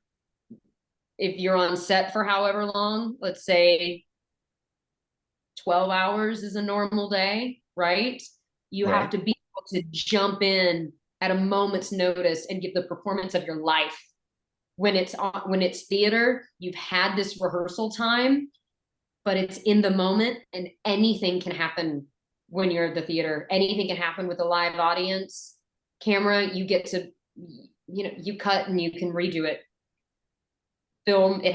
if you're on set for however long, let's say 12 hours is a normal day, right? You Right. have to be able to jump in at a moment's notice and give the performance of your life. When it's theater, you've had this rehearsal time, but it's in the moment, and anything can happen when you're at the theater. Anything can happen with a live audience. Camera, you get to, you cut and you can redo it. Film it,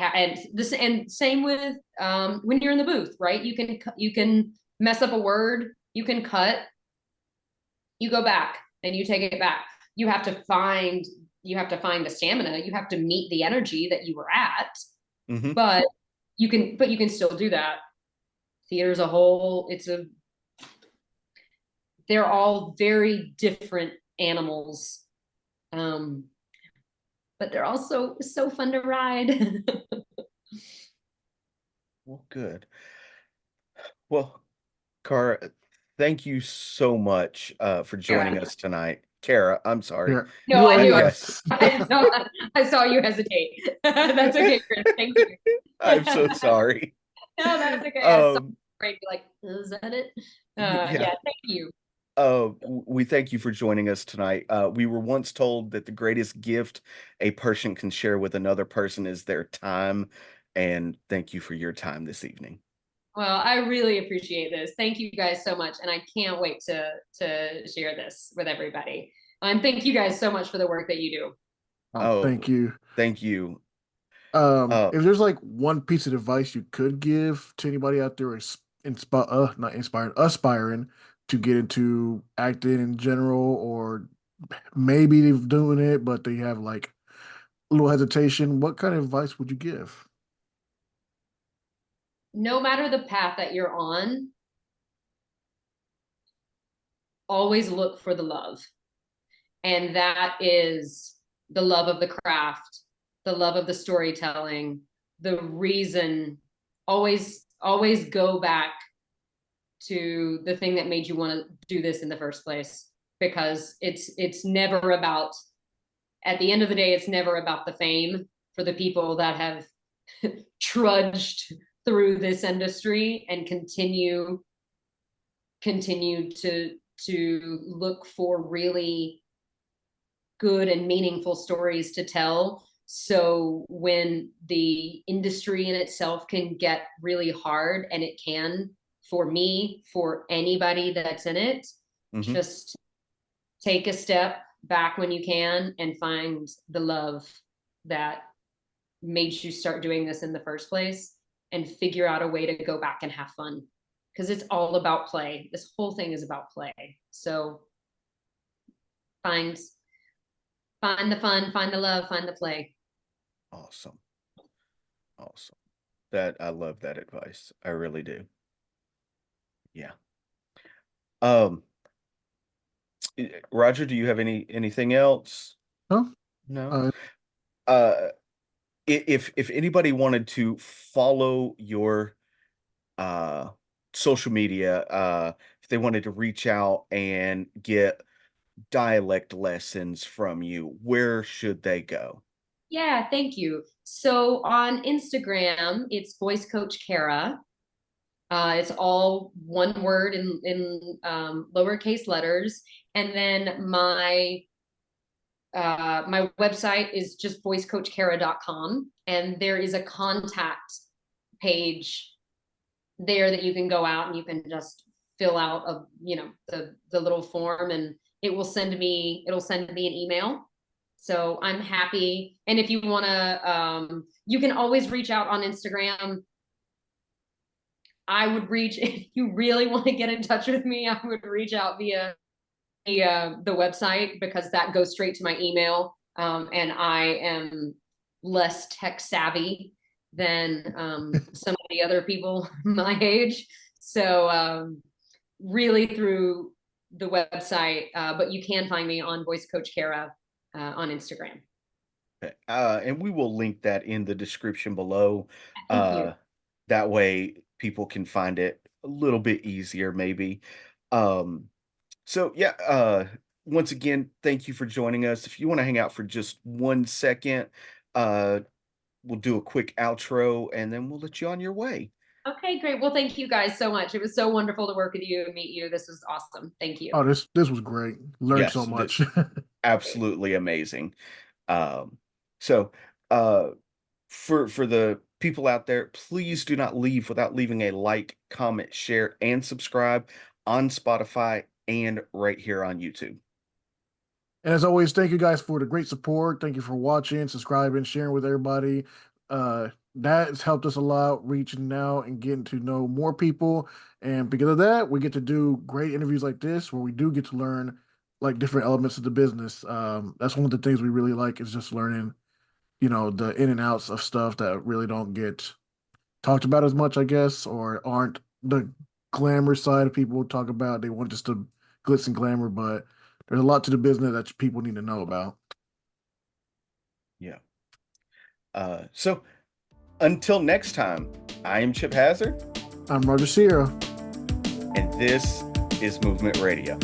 and same with when you're in the booth, right? You can mess up a word, you can cut, you go back and you take it back. You have to find the stamina. You have to meet the energy that you were at. Mm-hmm. But you can still do that. Theater as a whole, they're all very different animals. But they're also so fun to ride. Well, good. Well, Cara, thank you so much for joining us tonight. Cara, I'm sorry. Yeah. No, I knew Yes. I saw you hesitate. That's okay, Chris. Thank you. I'm so sorry. No, that's okay. I saw you like, is that it? Yeah, thank you. We thank you for joining us tonight. We were once told that the greatest gift a person can share with another person is their time, and thank you for your time this evening. Well, I really appreciate this. Thank you guys so much, and I can't wait to share this with everybody. And thank you guys so much for the work that you do. Thank you. Thank you. If there's like one piece of advice you could give to anybody out there aspiring to get into acting in general, or maybe they're doing it but they have like a little hesitation, what kind of advice would you give? No matter the path that you're on, always look for the love. And that is the love of the craft, the love of the storytelling, the reason. Always go back to the thing that made you want to do this in the first place, because it's never about, at the end of the day, it's never about the fame for the people that have trudged through this industry and continue to look for really good and meaningful stories to tell. So when the industry in itself can get really hard, and it can for me, for anybody that's in it, just take a step back when you can and find the love that made you start doing this in the first place, and figure out a way to go back and have fun, because it's all about play. This whole thing is about play. So find the fun, find the love, find the play. Awesome. That, I love that advice. I really do. Yeah. Roger, do you have anything else? No. No. If anybody wanted to follow your social media, if they wanted to reach out and get dialect lessons from you, where should they go? Yeah, thank you. So on Instagram, it's Voice Coach Cara. It's all one word in lowercase letters. And then my website is just voicecoachcara.com. And there is a contact page there that you can go out and you can just fill out the little form, and it'll send me an email. So I'm happy. And if you want to, you can always reach out on Instagram. If you really want to get in touch with me, I would reach out via the website, because that goes straight to my email. And I am less tech savvy than some of the other people my age. So really through the website, but you can find me on Voice Coach Cara on Instagram. And we will link that in the description below. Thank you. That way people can find it a little bit easier, maybe. So yeah, once again, thank you for joining us. If you want to hang out for just 1 second, we'll do a quick outro and then we'll let you on your way. Okay, great. Well, thank you guys so much. It was so wonderful to work with you and meet you. This was awesome. Thank you. Oh, this was great. Learned so Yes, much. absolutely amazing. So for the people out there, please do not leave without leaving a like, comment, share, and subscribe on Spotify and right here on YouTube. And as always, thank you guys for the great support. Thank you for watching, subscribing, sharing with everybody. That has helped us a lot, reaching out and getting to know more people. And because of that, we get to do great interviews like this, where we do get to learn like different elements of the business. That's one of the things we really like, is just learning, the in and outs of stuff that really don't get talked about as much, I guess, or aren't the glamour side of people talk about. They want just the glitz and glamour, but there's a lot to the business that people need to know about. Yeah. So until next time, I am Chip Hazard. I'm Roger Sierra. And this is Movement Radio.